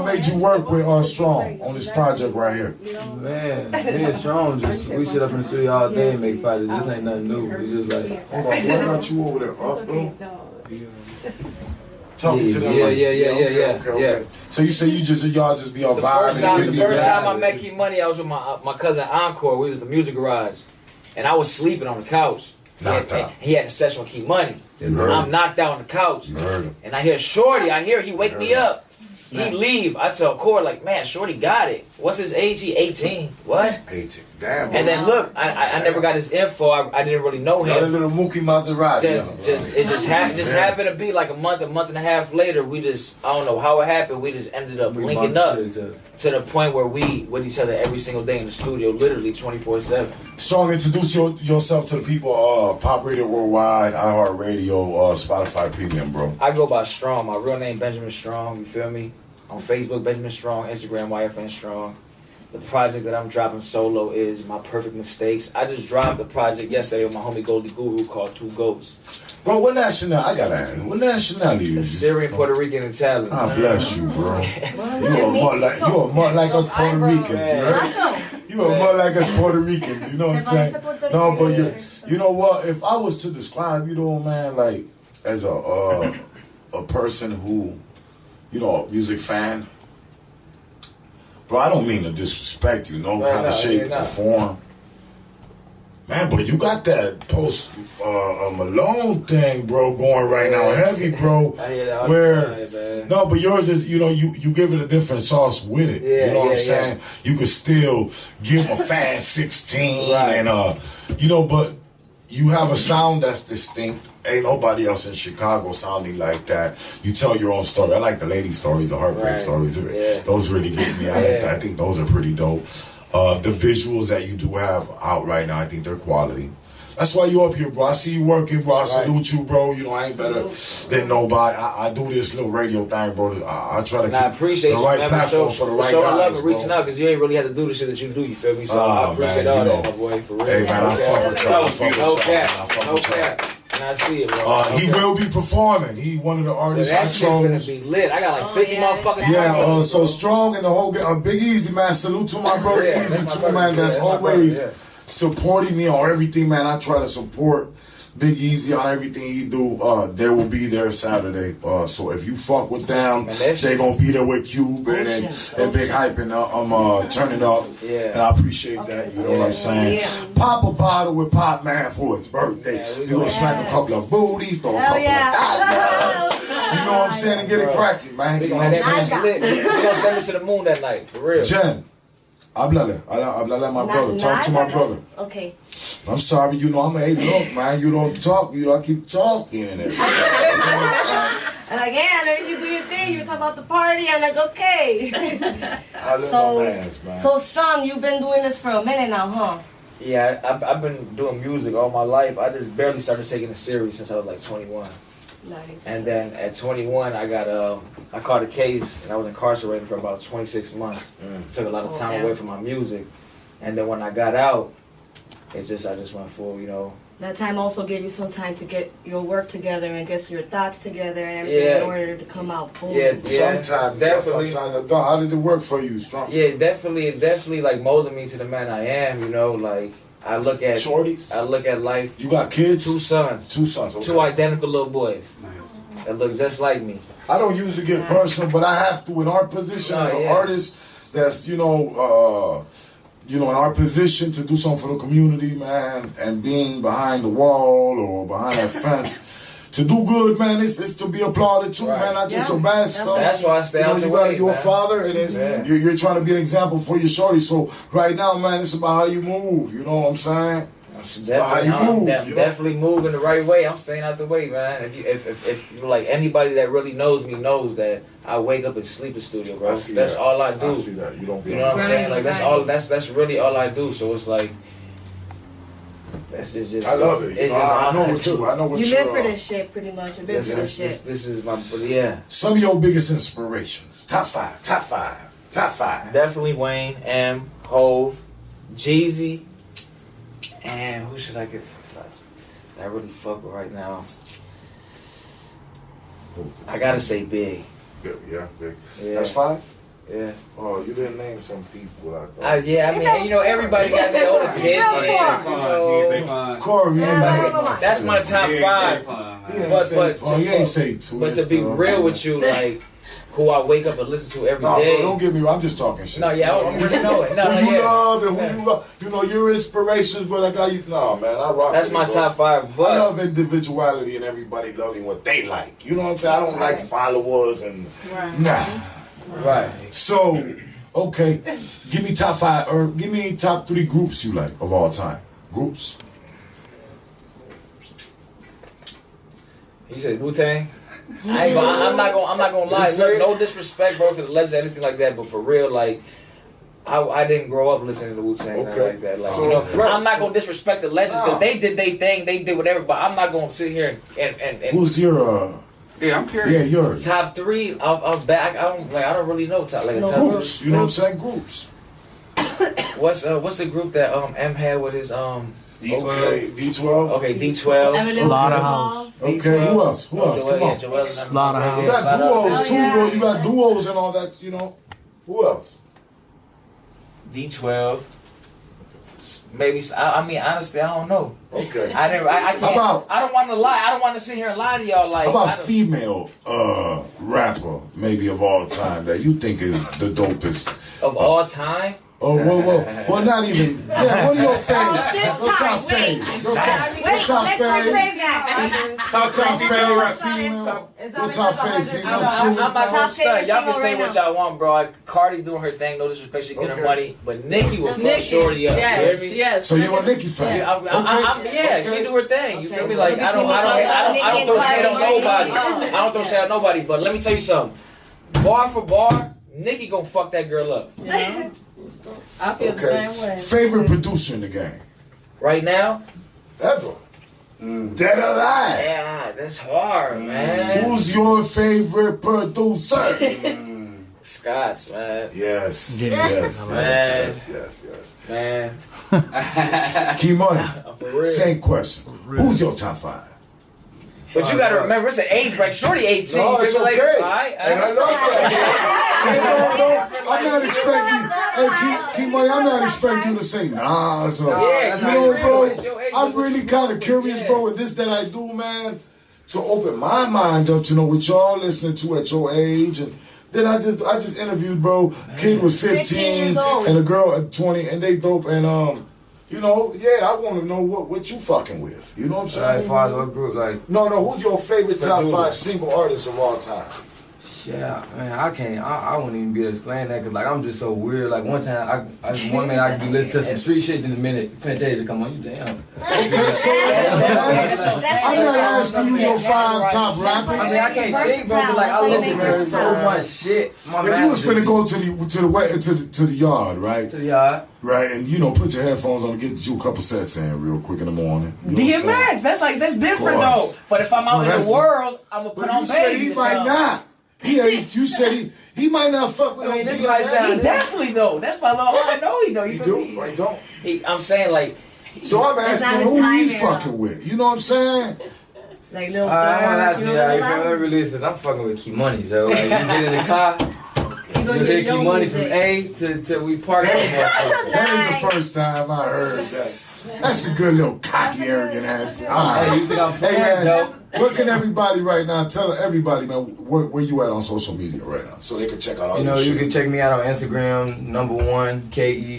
[SPEAKER 2] made you work with Strong on this project right here?
[SPEAKER 3] Man, me and Strong we sit up in the studio all day and make projects. This ain't nothing new. We just like,
[SPEAKER 2] hold on, what about you over there, bro?
[SPEAKER 11] Yeah.
[SPEAKER 2] So you say y'all just be on vibing?
[SPEAKER 11] The first time I met Keep Money, I was with my cousin Encore. We was at the music garage, and I was sleeping on the couch.
[SPEAKER 2] Knocked out.
[SPEAKER 11] He had a session with Keep Money. I'm knocked out on the couch,
[SPEAKER 2] and
[SPEAKER 11] I hear Shorty. He wake me up. He leave. I tell Core, like, man, Shorty got it. What's his age? He 18. What?
[SPEAKER 2] 18. Damn.
[SPEAKER 11] And then look, I never got his info. I didn't really know him.
[SPEAKER 2] Another little Mookie Maserati.
[SPEAKER 11] It just happened to be like a month and a half later. We just, I don't know how it happened. We just ended up linking up to the point where we with each other every single day in the studio, literally 24/7.
[SPEAKER 2] Strong, introduce yourself to the people. Pop Radio Worldwide, iHeartRadio, Spotify Premium, bro.
[SPEAKER 11] I go by Strong. My real name Benjamin Strong. You feel me? On Facebook, Benjamin Strong. Instagram, YFN Strong. The project that I'm dropping solo is My Perfect Mistakes. I just dropped the project yesterday with my homie Goldie Guru called Two Goats.
[SPEAKER 2] Bro, what nationality? I gotta ask. What nationality is you?
[SPEAKER 11] Syrian, Puerto Rican, and Italian.
[SPEAKER 2] God bless you, bro. You are more like us Puerto Ricans. You more like us Puerto Ricans, you know what I'm saying? No, but you know what? If I was to describe, you know, man, like as a person who, you know, a music fan, bro, I don't mean to disrespect you, no kind of shape or form. Man, but you got that Post Malone thing, bro, going right now heavy, bro.
[SPEAKER 11] I hear that
[SPEAKER 2] where no, but yours is, you know, you give it a different sauce with it. You know what I'm saying? You could still give them a fast 16 and you know, but you have a sound that's distinct. Ain't nobody else in Chicago sounding like that. You tell your own story. I like the lady stories, the heartbreak stories. Those really get me. I think those are pretty dope. The visuals that you do have out right now, I think they're quality. That's why you up here, bro. I see you working, bro. I salute you, bro. You know, I ain't better than nobody. I do this little radio thing, bro. I try to keep the right platform for the right guys,
[SPEAKER 11] I love it reaching out because you ain't really had to do the shit that you do, you feel me? So I appreciate all that, my boy, for real. Hey, man, I fuck with y'all. I fuck with y'all. And I see it, bro.
[SPEAKER 2] He will be performing. He one of the artists I chose.
[SPEAKER 11] Be lit. I got like 50 motherfuckers.
[SPEAKER 2] Yeah, so Strong and the whole Big Easy, man. Salute to my brother Easy too, man. That's always supporting me on everything, man. I try to support Big Easy on everything he do. They will be there Saturday. So if you fuck with them, they gonna be there with Cube and Big Hype and turning up. And I appreciate that. You know what I'm saying? Pop a bottle with Pop Man for his birthday. You gonna smack a couple of booties, throw a couple of dollars. You know what I'm saying? And get it cracking, man. You know what I'm saying?
[SPEAKER 11] We gonna send it to the moon that night, for real.
[SPEAKER 2] Jen, háblale my brother. Talk to my brother.
[SPEAKER 6] Okay.
[SPEAKER 2] I'm sorry, you know, I'm a look, man, you don't talk, you know, I keep talking and everything. You know what I'm saying?
[SPEAKER 10] And like, yeah, then you do your thing, you talk about the party, I'm like, okay.
[SPEAKER 2] I love my mans, man.
[SPEAKER 6] So Strong, you've been doing this for a minute now, huh?
[SPEAKER 11] Yeah, I've been doing music all my life. I just barely started taking it serious since I was like 21.
[SPEAKER 10] Nice.
[SPEAKER 11] And then at 21, I caught a case and I was incarcerated for about 26 months. Took a lot of time away from my music. And then when I got out, I just went full, you know.
[SPEAKER 6] That time also gave you some time to get your work together and get your thoughts together and everything in order to come out. Boom.
[SPEAKER 2] Sometimes, definitely. How did it work for you, Strong?
[SPEAKER 11] Yeah, definitely like molded me to the man I am, you know, like I look at
[SPEAKER 2] shorties.
[SPEAKER 11] I look at life.
[SPEAKER 2] You got kids?
[SPEAKER 11] 2 sons.
[SPEAKER 2] 2 sons. Okay.
[SPEAKER 11] 2 identical little boys that look just like me.
[SPEAKER 2] I don't usually get personal, but I have to in our position as an artist. That's in our position to do something for the community, man, and being behind the wall or behind that fence. To do good, man, it's to be applauded too, man. Not just the bad stuff.
[SPEAKER 11] That's why I stay out the way.
[SPEAKER 2] You're a father, and you're trying to be an example for your shorty. So right now, man, it's about how you move. You know what I'm saying?
[SPEAKER 11] Definitely move in the right way. I'm staying out the way, man. If you like anybody that really knows me knows that I wake up and sleep in the studio, bro. That's all I do.
[SPEAKER 2] I see that. You know
[SPEAKER 11] what I'm saying? Like that's really all I do. So it's like that's just
[SPEAKER 2] I love it. I know what
[SPEAKER 6] you live for this shit, pretty much. You live for this shit.
[SPEAKER 11] This is my
[SPEAKER 2] Some of your biggest inspirations. Top five.
[SPEAKER 11] Definitely Wayne, M, Hove, Jeezy. And who should I get first? I really fuck with right now. I gotta say Big.
[SPEAKER 2] Yeah, Big.
[SPEAKER 11] Yeah.
[SPEAKER 2] That's 5?
[SPEAKER 11] Yeah.
[SPEAKER 2] Oh, you didn't name some people. I thought.
[SPEAKER 11] I mean, you know, everybody got their own opinion.
[SPEAKER 2] Corey,
[SPEAKER 11] that's my top 5. But
[SPEAKER 2] you ain't say 2.
[SPEAKER 11] But to be real with you, like, who I wake up and listen to every day.
[SPEAKER 2] Bro, don't get me wrong. I'm just talking shit.
[SPEAKER 11] No, yeah, I don't really know it.
[SPEAKER 2] Who you love and who you love. You know, your inspirations, but I got you. No, man, I rock.
[SPEAKER 11] That's my top 5. But
[SPEAKER 2] I love individuality and everybody loving what they like. You know what I'm saying? I don't like followers and nah.
[SPEAKER 11] Right.
[SPEAKER 2] So, okay, give me top 5 or give me top 3 groups you like of all time. Groups.
[SPEAKER 11] You said Wu-Tang? I'm not gonna lie. No disrespect, bro, to the legend, anything like that. But for real, like, I didn't grow up listening to Wu-Tang like that. Like, you know, I'm not gonna disrespect the legends because they did their thing, they did whatever. But I'm not gonna sit here and
[SPEAKER 2] who's your
[SPEAKER 3] Yeah, I'm curious.
[SPEAKER 2] Yeah, yours.
[SPEAKER 11] Top 3 of back. I don't really know. Top
[SPEAKER 2] groups. You know what I'm saying? Groups.
[SPEAKER 11] What's the group that M had with his
[SPEAKER 2] D12. Okay, D12.
[SPEAKER 11] Okay, D12.
[SPEAKER 8] Slaughterhouse.
[SPEAKER 2] Okay, who else? Come on.
[SPEAKER 8] Slaughterhouse.
[SPEAKER 2] You got duos too, bro. You got duos and all that, you know. Who else?
[SPEAKER 11] D12. Maybe. I mean, honestly, I don't know.
[SPEAKER 2] Okay.
[SPEAKER 11] I can't.
[SPEAKER 2] How about?
[SPEAKER 11] I don't want to lie. I don't want to sit here and lie to y'all. Like,
[SPEAKER 2] how about female rapper, maybe of all time, that you think is the dopest
[SPEAKER 11] of all time?
[SPEAKER 2] Oh, whoa. Well, not even. Yeah, what are your faves? Your top faves. Your top faves. Your top faves.
[SPEAKER 11] I'm not gonna stunt. Y'all can say what y'all want, bro. Cardi doing her thing. No disrespect, she getting her money. But Nicki will fuck shorty up.
[SPEAKER 4] Yes.
[SPEAKER 2] So you a Nicki fan?
[SPEAKER 11] Yeah, she do her thing. You feel me? Like I don't throw shade on nobody. I don't throw shade on nobody. But let me tell you something. Bar for bar, Nicki gonna fuck that girl up.
[SPEAKER 4] Yeah. I feel the same way.
[SPEAKER 2] Favorite producer in the game?
[SPEAKER 11] Right now?
[SPEAKER 2] Ever. Dead or alive?
[SPEAKER 11] Yeah, that's hard, man.
[SPEAKER 2] Who's your favorite producer?
[SPEAKER 11] Scott's, man.
[SPEAKER 2] Yes.
[SPEAKER 11] Man.
[SPEAKER 2] Man. Key Money. Same question. Who's your top 5?
[SPEAKER 11] But you gotta remember, it's an age break. Shorty 18.
[SPEAKER 2] No, it's okay.
[SPEAKER 11] Like,
[SPEAKER 2] and I love that. I'm not expecting, Key Money, I'm not expecting you to say nah. So, bro, I'm really kind of curious, bro, and this that I do, man, to open my mind up to know what y'all listening to at your age. And then I just interviewed, bro. Kid was 15 and a girl at 20, and they dope. And I want to know what you fucking with. You know what I'm saying?
[SPEAKER 12] As far as what group, like...
[SPEAKER 2] No, who's your favorite top 5 single artists of all time?
[SPEAKER 12] Yeah, man, I wouldn't even be able to explain that, because, like, I'm just so weird. Like, one time, one minute I could be listening to some street shit, then the minute Fantasia come on, you damn.
[SPEAKER 2] Okay, so I'm not asking you your 5 top rappers.
[SPEAKER 12] I mean, I can't think, bro, but, like, I listen to so much shit.
[SPEAKER 2] If you was finna go to the yard, right?
[SPEAKER 12] To the yard.
[SPEAKER 2] Right, and put your headphones on and get you a couple sets in real quick in the morning.
[SPEAKER 11] DMX, that's different though. But if I'm out in the world, I'm gonna put on Baby.
[SPEAKER 2] He might not. You said he might not fuck with.
[SPEAKER 11] I mean, this might sound. He definitely though. That's my little heart. I know he know. You
[SPEAKER 2] do? I don't.
[SPEAKER 11] I'm saying like.
[SPEAKER 2] So I'm asking who he fucking with. You know what I'm saying?
[SPEAKER 6] Like little.
[SPEAKER 12] I ain't gonna lie to you. Let me release this. I'm fucking with Key Money, Joe. Like, you get in the car. You hit Key Money from A to we park.
[SPEAKER 2] That ain't the first time I heard that. That's a good little cocky, arrogant answer. All right.
[SPEAKER 12] Hey, you think I'm playing, Joe?
[SPEAKER 2] Where can everybody right now, tell everybody, man, where you at on social media right now, so they can check out all your shit.
[SPEAKER 12] You can check me out on Instagram, #1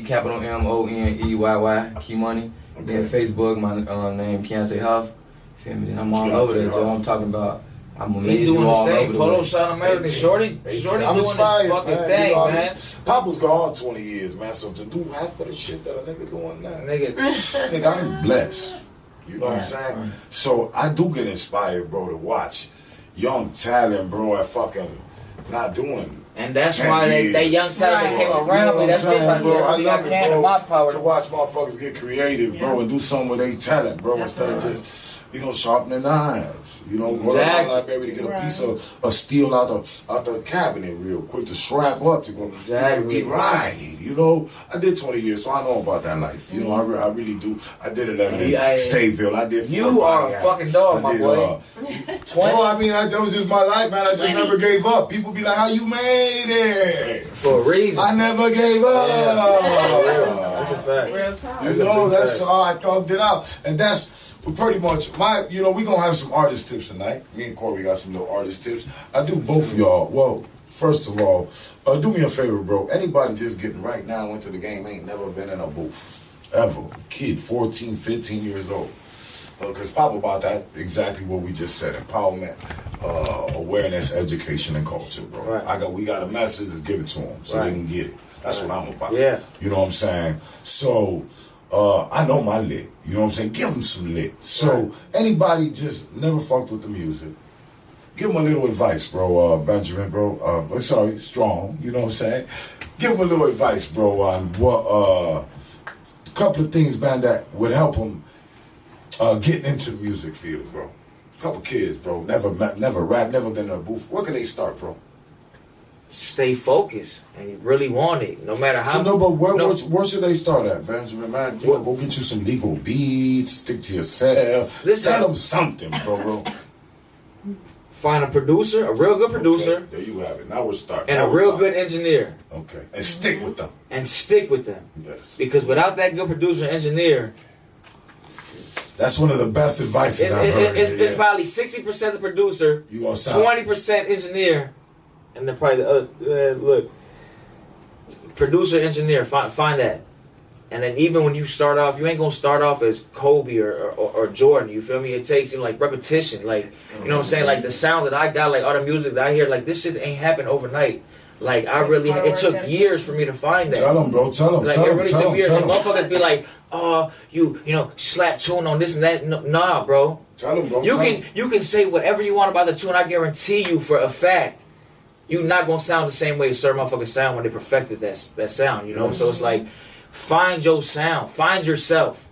[SPEAKER 12] KEMONEYY, Key Money. Okay. Then Facebook, my name Keontae Huff. Feel me? I'm all over there, Joe. I'm talking about. I'm amazing all over the
[SPEAKER 11] Polo Shot American. Shorty doing
[SPEAKER 2] I'm inspired,
[SPEAKER 11] this fucking thing, man.
[SPEAKER 2] Papa's gone 20 years, man. So to do half of the shit that a nigga doing now,
[SPEAKER 11] nigga,
[SPEAKER 2] I'm blessed. You know what I'm saying? Right. So I do get inspired, bro, to watch young talent, bro, at fucking not doing.
[SPEAKER 11] And that's why they young talent came around me. That's what
[SPEAKER 2] bro. I love it, bro,
[SPEAKER 11] my power
[SPEAKER 2] to watch motherfuckers get creative, bro, and do something with their talent, bro, instead of just sharpening knives. Go to my library to get a piece of steel out the cabinet real quick to strap up to go be right. I did 20 years, so I know about that life. I really do. I did 11 in Stateville. I did.
[SPEAKER 11] You are a fucking dog, my boy.
[SPEAKER 2] 20. No, I mean, that was just my life, man. I just never gave up. People be like, "How you made it?"
[SPEAKER 11] For a reason.
[SPEAKER 2] I never gave up.
[SPEAKER 11] That's a fact.
[SPEAKER 2] That's how I thugged it out, and that's. Pretty much, we gonna have some artist tips tonight. Me and Corey got some little artist tips. I do both of y'all. Well, first of all, do me a favor, bro. Anybody just getting right now into the game ain't never been in a booth. Ever. Kid, 14, 15 years old. Because Papa about that, exactly what we just said. Empowerment, awareness, education, and culture, bro.
[SPEAKER 11] Right.
[SPEAKER 2] We got a message, let's give it to them so they can get it. That's what I'm about.
[SPEAKER 11] Yeah.
[SPEAKER 2] You know what I'm saying? So... I know my lit. You know what I'm saying? Give them some lit. So, anybody just never fucked with the music, give them a little advice, bro. Benjamin, bro. Strong. You know what I'm saying? Give them a little advice, bro, on what, a couple of things, man, that would help them getting into the music field, bro. Couple kids, bro. Never rap, never been in a booth. Where can they start, bro?
[SPEAKER 11] Stay focused and you really want it, no matter how.
[SPEAKER 2] So no, but where should they start at, Benjamin? Man, go get you some legal beats, stick to yourself. Tell them something, bro.
[SPEAKER 11] find a producer, a real good producer.
[SPEAKER 2] Okay, there you have it. Now we're starting.
[SPEAKER 11] And a real good engineer.
[SPEAKER 2] Okay. And stick with them.
[SPEAKER 11] And stick with them.
[SPEAKER 2] Yes.
[SPEAKER 11] Because without that good producer and engineer,
[SPEAKER 2] that's one of the best advices I've heard.
[SPEAKER 11] It's probably 60% the producer, 20% engineer, and then probably the other. Look, producer, engineer, find that. And then even when you start off, you ain't gonna start off as Kobe or Jordan. You feel me? It takes you like repetition, like you know what I'm saying. Like the sound that I got, like all the music that I hear, like this shit ain't happen overnight. Like I really, it took years for me to find that.
[SPEAKER 2] Tell them, bro. Tell them.
[SPEAKER 11] Like
[SPEAKER 2] tell
[SPEAKER 11] it
[SPEAKER 2] them,
[SPEAKER 11] really
[SPEAKER 2] tell
[SPEAKER 11] took
[SPEAKER 2] them,
[SPEAKER 11] years.
[SPEAKER 2] tell
[SPEAKER 11] And
[SPEAKER 2] them.
[SPEAKER 11] motherfuckers be like, oh, you know, slap tune on this and that. Nah, bro.
[SPEAKER 2] Tell them, bro.
[SPEAKER 11] You can say whatever you want about the tune. I guarantee you for a fact, you're not gonna sound the same way certain motherfuckers sound when they perfected that sound. You know,
[SPEAKER 2] Yes.
[SPEAKER 11] so it's like. Find your sound. Find yourself.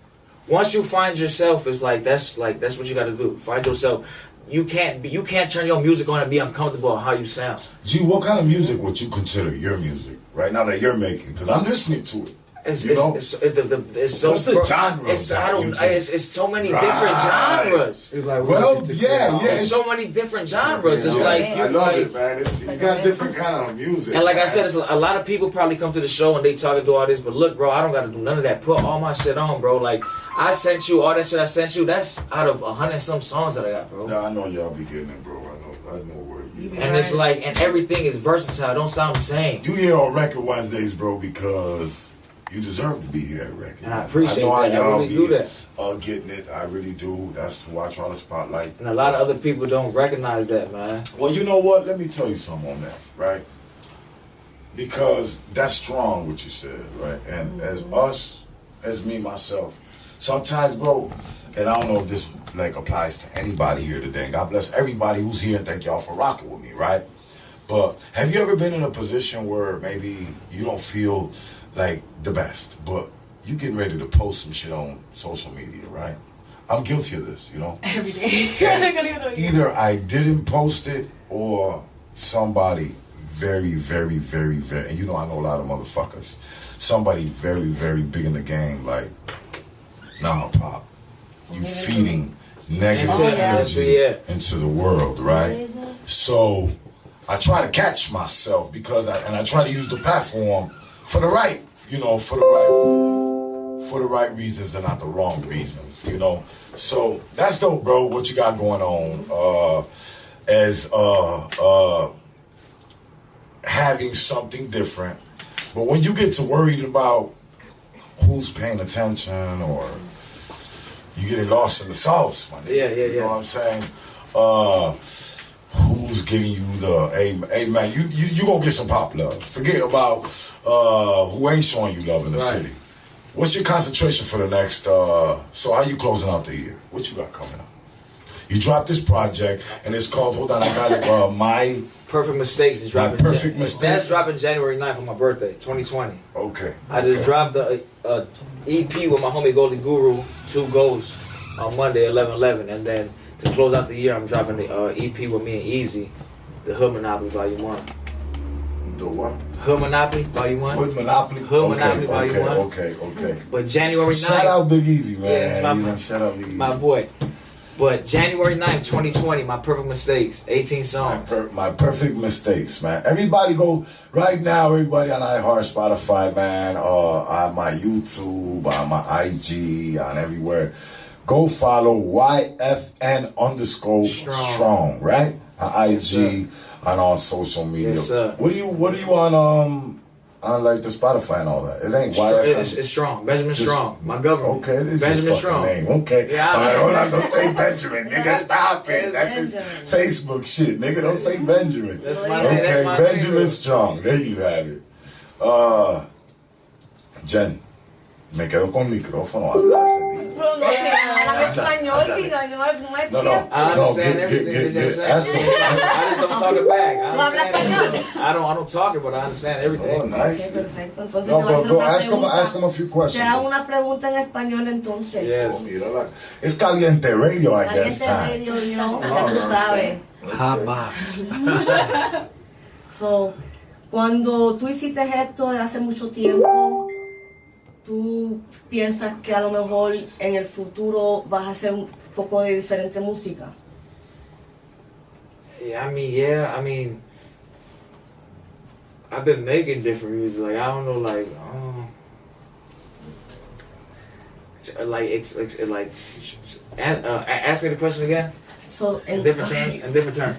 [SPEAKER 11] Once you find yourself, it's like that's what you got to do. Find yourself. You can't turn your music on and be uncomfortable with how you sound.
[SPEAKER 2] G, what kind of music would you consider your music right now that you're making? Because I'm listening to it.
[SPEAKER 11] It's so.
[SPEAKER 2] What's the genre?
[SPEAKER 11] It's so many different genres.
[SPEAKER 2] It's like, well, yeah.
[SPEAKER 11] It's so many different genres. It's like
[SPEAKER 2] I love it, man. He's got different kind of music.
[SPEAKER 11] And like I said, it's a lot of people probably come to the show and they talk and do all this, but look, bro, I don't got to do none of that. Put all my shit on, bro. Like I sent you all that shit I sent you. That's out of 100-some songs that I got, bro.
[SPEAKER 2] No, I know y'all be getting it, bro. I know where you.
[SPEAKER 11] And it's like, and everything is versatile. It don't sound the same.
[SPEAKER 2] You here on Record Wednesdays, bro, because. You deserve to be here at Record.
[SPEAKER 11] And I appreciate
[SPEAKER 2] that.
[SPEAKER 11] I really do that.
[SPEAKER 2] Getting it. I really do. That's why I try to spotlight.
[SPEAKER 11] And a lot of other people don't recognize that, man.
[SPEAKER 2] Well, you know what? Let me tell you something on that, right? Because that's strong what you said, right? And as me, myself, sometimes, bro, and I don't know if this like applies to anybody here today. And God bless everybody who's here and thank y'all for rocking with me, right? But have you ever been in a position where maybe you don't feel like the best, but you getting ready to post some shit on social media, right? I'm guilty of this, you know?
[SPEAKER 4] Every day.
[SPEAKER 2] Either I didn't post it or somebody very, very, very, very, and you know I know a lot of motherfuckers, somebody very, very big in the game, like, nah, Pop, you feeding negative energy into the world, right? So I try to catch myself because I try to use the platform for the right, you know, for the right reasons and not the wrong reasons, you know. So that's dope, bro. What you got going on as having something different. But when you get to worried about who's paying attention or you getting lost in the sauce, my nigga. You know what I'm saying? Who's giving you the hey man, you gonna get some pop love. Forget about who ain't showing you love in the city. What's your concentration for the next so how you closing out the year? What you got coming up? You dropped this project and it's called, hold on, I got it, My
[SPEAKER 11] Perfect Mistakes is dropping.
[SPEAKER 2] My Perfect Mistakes.
[SPEAKER 11] That's dropping January 9th for my birthday, 2020.
[SPEAKER 2] Okay.
[SPEAKER 11] I just dropped the EP with my homie Goldie Guru, 2 Goals on Monday, 11/11, and then to close out the year, I'm dropping the EP with me and Easy, the Hood Monopoly Volume 1.
[SPEAKER 2] The what?
[SPEAKER 11] Hood Monopoly Volume 1.
[SPEAKER 2] Hood Monopoly?
[SPEAKER 11] Hood Monopoly Volume 1.
[SPEAKER 2] Okay.
[SPEAKER 11] But January 9th.
[SPEAKER 2] Shout out Big Easy, man.
[SPEAKER 11] Yeah,
[SPEAKER 2] shout out Big Easy.
[SPEAKER 11] My boy. But January 9th, 2020, My Perfect Mistakes, 18 songs.
[SPEAKER 2] My Perfect Mistakes, man. Everybody go, right now, everybody on iHeart, Spotify, man, on my YouTube, on my IG, on everywhere. Go follow YFN _strong, right? On IG, on all social media.
[SPEAKER 11] Yes, sir.
[SPEAKER 2] What are you on like the Spotify and all that? It ain't YFN.
[SPEAKER 11] It's Strong. Benjamin Strong. My government.
[SPEAKER 2] Okay, it is
[SPEAKER 11] Benjamin
[SPEAKER 2] your
[SPEAKER 11] Strong.
[SPEAKER 2] fucking name. Okay.
[SPEAKER 11] Yeah,
[SPEAKER 2] all right, hold on. Don't say Benjamin, nigga. Stop it. That's his Facebook shit, nigga. Don't say Benjamin.
[SPEAKER 11] That's my name.
[SPEAKER 2] Okay,
[SPEAKER 11] That's my
[SPEAKER 2] Benjamin
[SPEAKER 11] name,
[SPEAKER 2] Strong. There you have it. Jen, me quedo con micrófono hasta ese día.
[SPEAKER 10] Pero no sé, hablan español, si no es
[SPEAKER 2] No.
[SPEAKER 11] I understand everything that you're saying.
[SPEAKER 2] Ask him.
[SPEAKER 11] I just don't talk it back. I understand everything. I don't talk it, but I understand everything.
[SPEAKER 2] Oh, nice.
[SPEAKER 6] Ok, perfecto. Entonces,
[SPEAKER 2] No,
[SPEAKER 6] te voy a hacer una
[SPEAKER 2] ask
[SPEAKER 6] pregunta.
[SPEAKER 2] him a few questions.
[SPEAKER 6] Te hago una pregunta en español entonces.
[SPEAKER 11] Yes.
[SPEAKER 2] Oh, mírala. Es Caliente Radio, I guess,
[SPEAKER 6] Caliente
[SPEAKER 2] time.
[SPEAKER 6] Radio, yo, ya tú sabes.
[SPEAKER 8] Hot box.
[SPEAKER 6] So, cuando tú hiciste esto de hace mucho tiempo, ¿tú piensas que a lo mejor en el futuro vas a hacer un poco de diferente música?
[SPEAKER 11] I mean, I've been making different music. Like I don't know, ask me the question again.
[SPEAKER 6] So,
[SPEAKER 11] in different terms.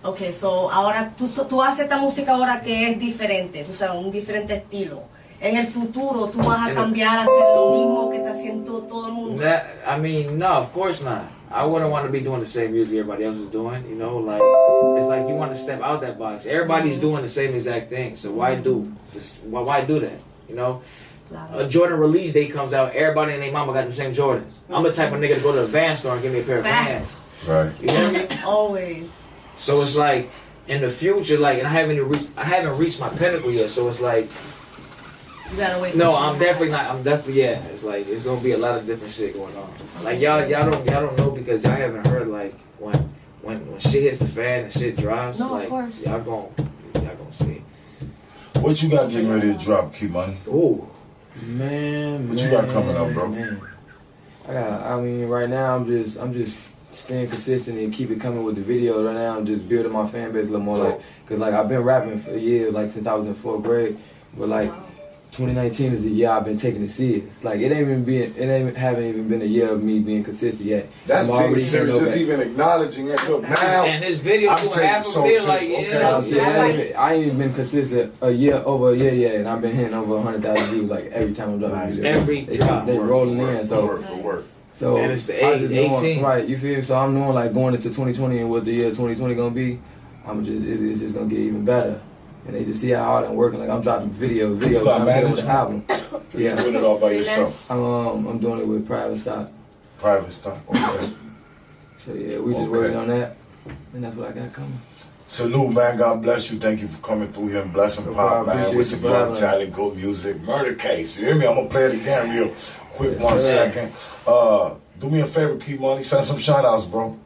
[SPEAKER 6] Okay, so ahora tú haces esta música ahora que es diferente, tú sabes, un diferente estilo. En el futuro tú vas a cambiar a hacer lo mismo que está haciendo todo el mundo.
[SPEAKER 11] I mean, no, of course not. I wouldn't want to be doing the same music everybody else is doing. You know, like it's like you want to step out that box. Everybody's doing the same exact thing, so why do this? Why do that? You know, a Jordan release date comes out, everybody and their mama got the same Jordans. I'm the type of nigga to go to the Van store and give me a pair of Vans.
[SPEAKER 2] Right.
[SPEAKER 11] You hear me?
[SPEAKER 6] Always.
[SPEAKER 11] So it's like in the future, like, and I haven't reached my pinnacle yet. So it's like,
[SPEAKER 6] you gotta wait.
[SPEAKER 11] No, I'm definitely yeah. It's like it's gonna be a lot of different shit going on. Like y'all don't know because y'all haven't heard like when shit hits the fan and shit drops.
[SPEAKER 6] No,
[SPEAKER 11] like,
[SPEAKER 6] of course.
[SPEAKER 11] Y'all gonna see.
[SPEAKER 2] What you got getting ready to drop, Key Money?
[SPEAKER 12] Ooh, man.
[SPEAKER 2] What you got coming up, bro?
[SPEAKER 12] Man. I mean, right now I'm just staying consistent and keep it coming with the video. Right now I'm just building my fan base a little more, like, cause like I've been rapping for years, like since I was in 4th grade, but like 2019 is the year I've been taking it serious. Like haven't even been a year of me being consistent yet.
[SPEAKER 2] That's being serious. Just even acknowledging it. Look now.
[SPEAKER 11] And this video I'm half a bit like
[SPEAKER 12] I ain't even been consistent over a year yet, and I've been hitting over 100,000 views like every time I'm dropping a video. They rolling in. So
[SPEAKER 2] work.
[SPEAKER 12] So
[SPEAKER 11] and it's the age 18.
[SPEAKER 12] Right, you feel me? So I'm knowing like going into 2020 and what the year 2020 gonna be. It's just gonna get even better. And they just see how hard I'm working. Like I'm dropping videos. I'm doing with the album.
[SPEAKER 2] You're doing it all by yourself.
[SPEAKER 12] I'm doing it with Private Stock.
[SPEAKER 2] Private Stock. Okay.
[SPEAKER 12] So yeah, we just working on that, and that's what I got coming.
[SPEAKER 2] Salute, man. God bless you. Thank you for coming through here and blessing Pop, man, with some young talent, good music. Murder Case. You hear me? I'm gonna play it again real quick. 1 second. Do me a favor, Key Money. Send some shout outs, bro.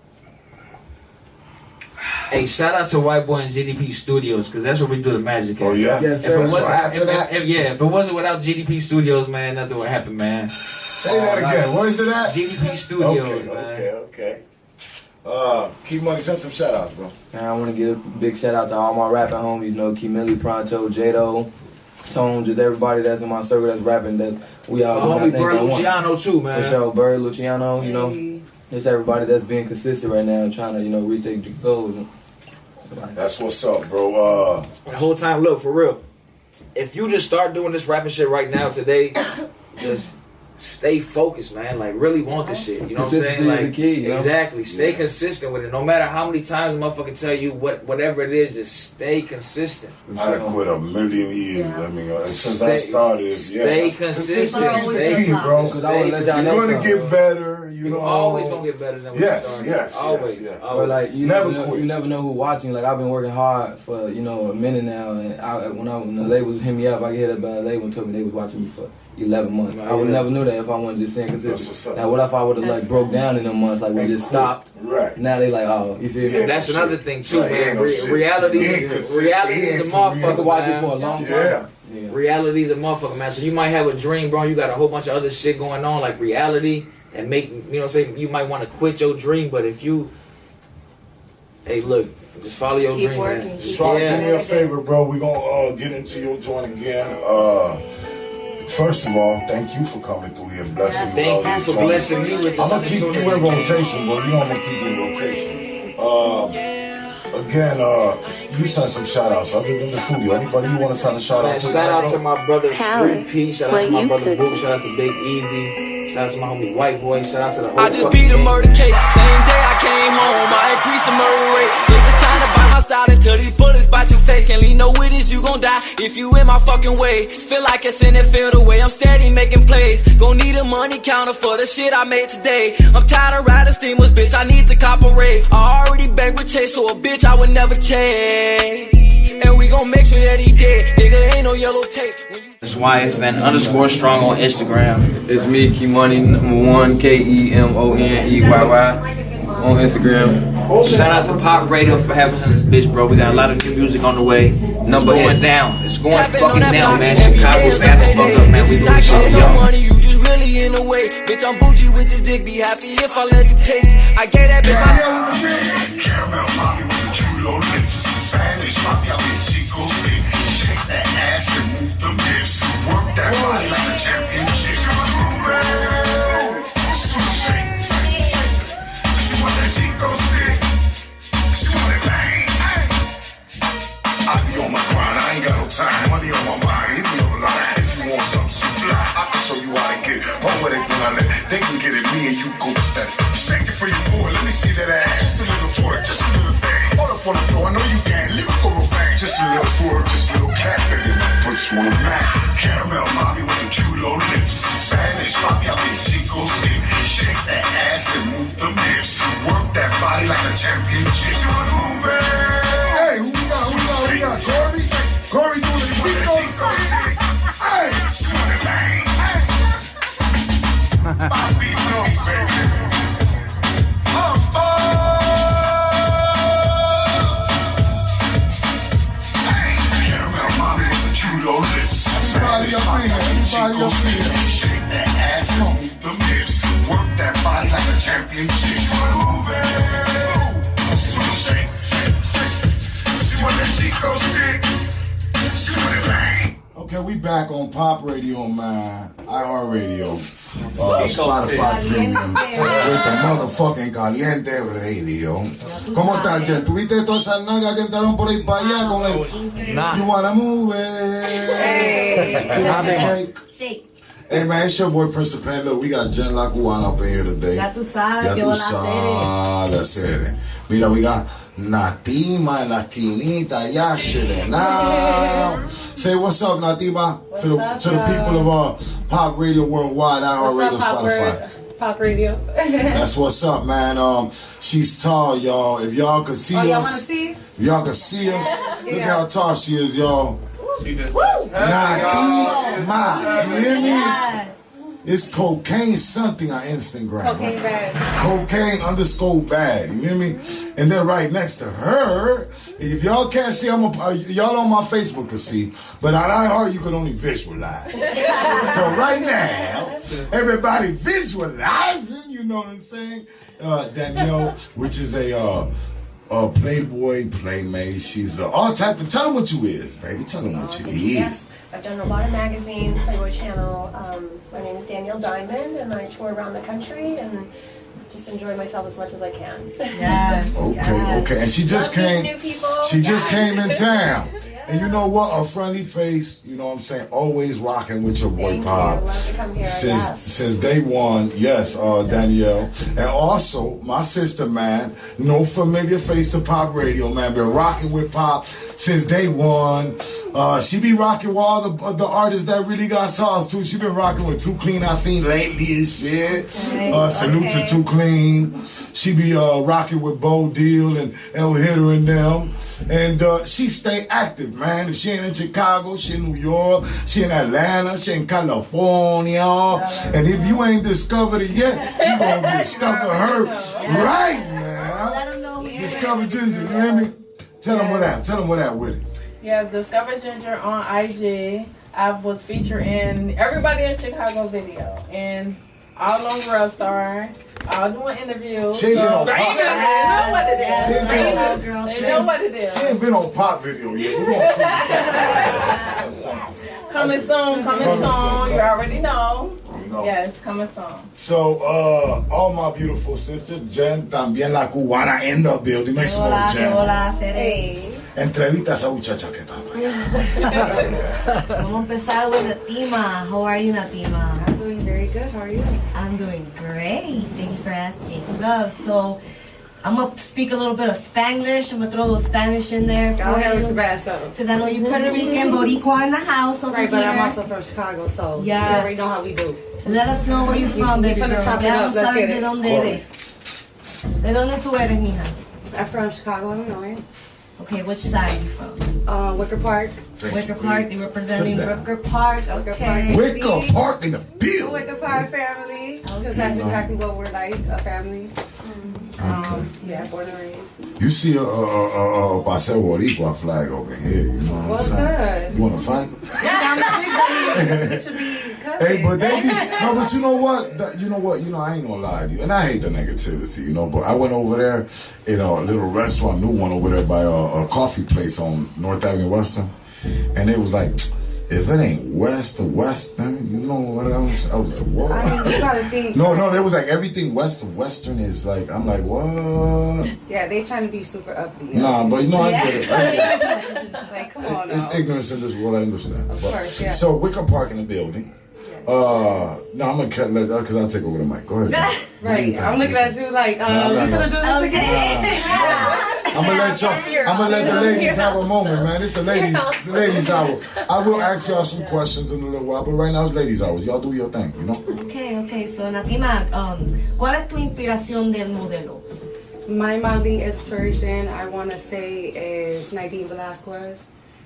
[SPEAKER 11] Hey, shout out to White Boy and GDP Studios, because that's where we do the magic at.
[SPEAKER 2] Oh, yeah?
[SPEAKER 12] Yes, sir.
[SPEAKER 11] If it wasn't without GDP Studios, man, nothing would happen, man.
[SPEAKER 2] Say that again. Where's it at?
[SPEAKER 11] GDP Studios,
[SPEAKER 2] Okay. Key Money, send some shout outs, bro.
[SPEAKER 12] Man, I want to give a big shout out to all my rapping homies, you know, Key Millie, Pronto, Jado, Tone, just everybody that's in my circle that's rapping. We all doing
[SPEAKER 11] Bird Luciano too, man.
[SPEAKER 12] For sure, Bird Luciano, you know. It's everybody that's being consistent right now and trying to, you know, reach their goals.
[SPEAKER 2] That's what's up, bro.
[SPEAKER 11] The whole time, look, for real. If you just start doing this rapping shit right now today, just stay focused, man. Like, really want this shit. You know what I'm saying? Like,
[SPEAKER 12] the key, you know?
[SPEAKER 11] Exactly. Stay consistent with it. No matter how many times a motherfucker tell you whatever it is, just stay consistent.
[SPEAKER 2] I done quit a million years. I mean, since I started,
[SPEAKER 11] stay consistent.
[SPEAKER 2] Stay, bro. You're gonna get better. You know,
[SPEAKER 11] always gonna get better than when you started.
[SPEAKER 2] Yes.
[SPEAKER 12] But like, you never know who's watching. Like, I've been working hard for, you know, a minute now, and when the labels hit me up, I get hit up by a label and told me they was watching me for 11 months. I would never knew that if I wasn't just saying consistent. Now, what if I would have like broke down in them months, like we just stopped?
[SPEAKER 2] Right.
[SPEAKER 12] Now they like, oh, you feel me?
[SPEAKER 11] That's another thing too, man. Reality is a motherfucker.
[SPEAKER 12] You can watch it for a long time.
[SPEAKER 11] Yeah. Reality is a motherfucker, man. So you might have a dream, bro. You got a whole bunch of other shit going on, like reality, and make, you know, say you might want to quit your dream, but if you, hey, look, just follow your dream, man.
[SPEAKER 2] Do me a favor, bro. We gonna get into your joint again. First of all, thank you for coming through here and blessing me.
[SPEAKER 11] Thank you for blessing me with this.
[SPEAKER 2] I'm gonna keep you in rotation, bro. You know I'm gonna keep you in rotation. Again, you sent some shout outs other than the studio. Anybody you want to send a shout out to?
[SPEAKER 11] Shout out to my brother 3P. Shout out to my brother Book. Shout out to Big Easy. Shout out to my homie White Boy. Shout out to the whole
[SPEAKER 13] I just beat a murder case. Same day I came home. I increased the murder rate. Niggas trying to buy my style until these bullets bite your face. Can't leave no witness, you gon' die if you in my fucking way. Feel like it's NFL the way I'm steady making plays. Gon' need a money counter for the shit I made today. I'm tired of riding steamers, bitch. I need to cop a rave. I already banged with Chase, so a bitch I would never chase. And we gon' make sure that he dead. Nigga ain't no yellow tape.
[SPEAKER 11] His wife and _strong on Instagram.
[SPEAKER 12] It's me, Key Money, #1 KEMONEYY on Instagram.
[SPEAKER 11] Shout out to Pop Radio for having us on this bitch, bro. We got a lot of new music on the way. It's going down. It's going fucking down, man. Chicago's got the fuck up, man. We doing shit for y'all.
[SPEAKER 13] You just really in the way. Bitch, I'm bougie with this dick. Be happy if I let you taste it. I gave that bitch my
[SPEAKER 1] papi, a mi chico, stick. Shake that ass and move them hips. Work that body like a championship. She wanna move it. She wanna shake. She want that chico stick. She wanna bang. I be on my grind, I ain't got no time. Money on my mind, hit me up a lot. If you want something so fly, I can show you how to get it. Poetic when I let, they can get it. Me and you go steady. Shake it for your boy, let me see that ass. Just a little twerk, just a little thing. Hold up on the floor, I know you can. Lyrical bang, just a little swerve, just a little clap. Put you on the map. Caramel mommy with the cute old lips. Spanish mommy, I be chico stick. Shake that ass and move them hips. Work that body like a championship. You wanna move it? Hey, who we got? Corey? Corey doing the chico stick. Hey, she wanna bang. Bobby dope, baby. Hey, caramel mommy with the cute old lips. Everybody up here, everybody up here. Shake that ass and move them hips. Work that body like a championship. She wanna move it. She wanna shake, shake, shake. She want that chico stick. She wanna bang. Okay, we back on Pop Radio, man. iHeartRadio. Spotify Premium. With the motherfucking Caliente Radio. ¿Cómo estás, Jen? ¿Tuviste todas esas nalgas que entraron por ahí para allá con el... Nah. You wanna move it? Hey. Shake. Hey, man, it's your boy, Prince of Pen. Look, we got Jen La Cubana up in here today.
[SPEAKER 6] Ya tú sabes, yo
[SPEAKER 1] la serie. Mira, we got Natima en la esquinita, ya shit now. Say what's up, Natima, to the people of Pop Radio Worldwide, iHeartRadio, Spotify.
[SPEAKER 10] Pop Radio.
[SPEAKER 1] That's what's up, man. She's tall, y'all. If y'all can see us,
[SPEAKER 10] y'all wanna see?
[SPEAKER 1] If y'all can see us, look how tall she is, y'all.
[SPEAKER 3] She just
[SPEAKER 1] Natima, you hear me? It's cocaine something on Instagram.
[SPEAKER 10] Cocaine bag.
[SPEAKER 1] Cocaine _ bag. You hear me? And then right next to her, if y'all can't see, y'all on my Facebook can see, but on iHeart you can only visualize. So right now, everybody visualizing. You know what I'm saying? Danielle, which is a Playboy playmate. She's all type of. Tell them what you is, baby. Tell them what you is.
[SPEAKER 14] Yes. I've done a lot of magazines, Playboy Channel. My name is Danielle Diamond, and I tour around the country and just enjoy myself as much as I can.
[SPEAKER 6] Yeah.
[SPEAKER 1] Okay. And she just came.
[SPEAKER 14] New people.
[SPEAKER 1] She just came in town. And you know what? A friendly face, you know what I'm saying? Always rocking with your boy Pop.
[SPEAKER 14] Thank you. Love to come here.
[SPEAKER 1] Since day one, yes, Danielle. And also, my sister, man, no familiar face to Pop Radio, man. Been rocking with Pop since day one. She be rocking with all the artists that really got sauce, too. She been rocking with Too Clean, I seen lately and shit. Salute to Too Clean. She be rocking with Bo Deal and El Hitter and them. And she stay active, man. If she ain't in Chicago, she in New York, she in Atlanta, she in California. And if you ain't discovered it yet, you gonna discover her right now.
[SPEAKER 6] Let them know who
[SPEAKER 1] Discover Ginger, you hear me? Tell them what that. Tell them what that with it.
[SPEAKER 4] Yeah, Discover Ginger on IG. I was featured in Everybody in Chicago video and all on Ruff Stuff. All doing interviews.
[SPEAKER 1] She ain't been on Pop.
[SPEAKER 4] They know what it is. They know what it is.
[SPEAKER 1] She ain't been on Pop video yet. We
[SPEAKER 4] Coming soon. You already know. Yes, coming soon.
[SPEAKER 1] So, all my beautiful sisters, Jen, también la cubana in the building. Make some more Jen.
[SPEAKER 6] Hola, Cere.
[SPEAKER 1] Entrevista a esa muchacha que está allá.
[SPEAKER 6] Vamos a empezar with Natima. How are you, Natima?
[SPEAKER 10] I'm doing very good. How are you?
[SPEAKER 6] I'm doing great. Thank you for asking. Love. So, I'm going to speak a little bit of Spanglish. I'm going to throw a little Spanish in there for you. Because I know you're Puerto Rican, Boricua in the house over
[SPEAKER 10] right,
[SPEAKER 6] here.
[SPEAKER 10] But I'm also from Chicago, so you
[SPEAKER 6] yes.
[SPEAKER 10] already know how we do.
[SPEAKER 6] Let us know where you're from, baby girl. Ya no sabes de dónde eres. ¿De dónde tú eres, mija?
[SPEAKER 10] I'm from Chicago, Illinois.
[SPEAKER 6] Okay, which side are you from?
[SPEAKER 10] Wicker Park.
[SPEAKER 6] Wicker Park, you're representing Wicker Park. Okay.
[SPEAKER 1] Wicker Park in the building.
[SPEAKER 10] Wicker Park family. Because that's exactly what we're like, a family. Yeah, born and raised.
[SPEAKER 1] You see a Paseo Boricua flag over here, you know what I'm saying?
[SPEAKER 10] Good?
[SPEAKER 1] You want to fight?
[SPEAKER 10] Yeah, it should be cousins.
[SPEAKER 2] Hey, but they be, no, but you know what? I ain't gonna lie to you, and I hate the negativity, but I went over there in a little restaurant, new one over there by a coffee place on North Avenue Western, and they was like, if it ain't West or Western, you know what else? I was like, what?
[SPEAKER 10] You gotta think.
[SPEAKER 2] No, they was like, everything West of Western is like, I'm like, what?
[SPEAKER 10] Yeah, they trying to be super uppity.
[SPEAKER 2] Nah, but I get it.
[SPEAKER 10] Like, come on now.
[SPEAKER 2] It's ignorance in this world, I understand.
[SPEAKER 10] Of course, yeah.
[SPEAKER 2] So we can park in the building. No, I'm gonna cut because I'll take over the mic. Go ahead.
[SPEAKER 10] Right. I'm looking at you like, we gonna do this again.
[SPEAKER 2] I'm gonna let the ladies have a moment, man. It's the ladies hour. I will ask y'all some questions in a little while, but right now it's ladies hours. Y'all do your thing,
[SPEAKER 6] Okay. So Natima, ¿cuál es tu inspiración del modelo?
[SPEAKER 10] My modeling inspiration, I want to say, is Nadine Velasquez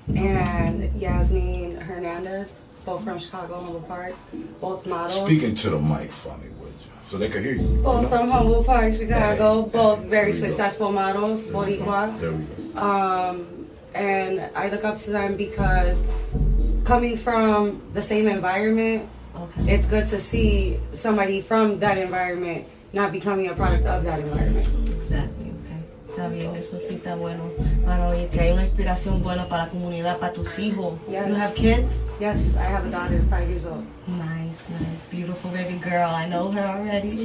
[SPEAKER 10] and Yasmin Hernandez, both from Chicago, Humble Park, both models.
[SPEAKER 2] Speaking to the mic for me, would you? So they can hear you.
[SPEAKER 10] Both from Humble Park, Chicago, both very successful models, Boricua.
[SPEAKER 2] There we go.
[SPEAKER 10] And I look up to them because coming from the same environment, it's good to see somebody from that environment not becoming a product of that environment.
[SPEAKER 6] Exactly, okay. Está bien, eso sí está bueno. Para oír que hay una inspiración buena para la comunidad, para tus hijos.
[SPEAKER 10] Yes.
[SPEAKER 6] You have kids?
[SPEAKER 10] Yes, I have a daughter, 5 years old.
[SPEAKER 6] Nice. Beautiful baby girl. I know her already.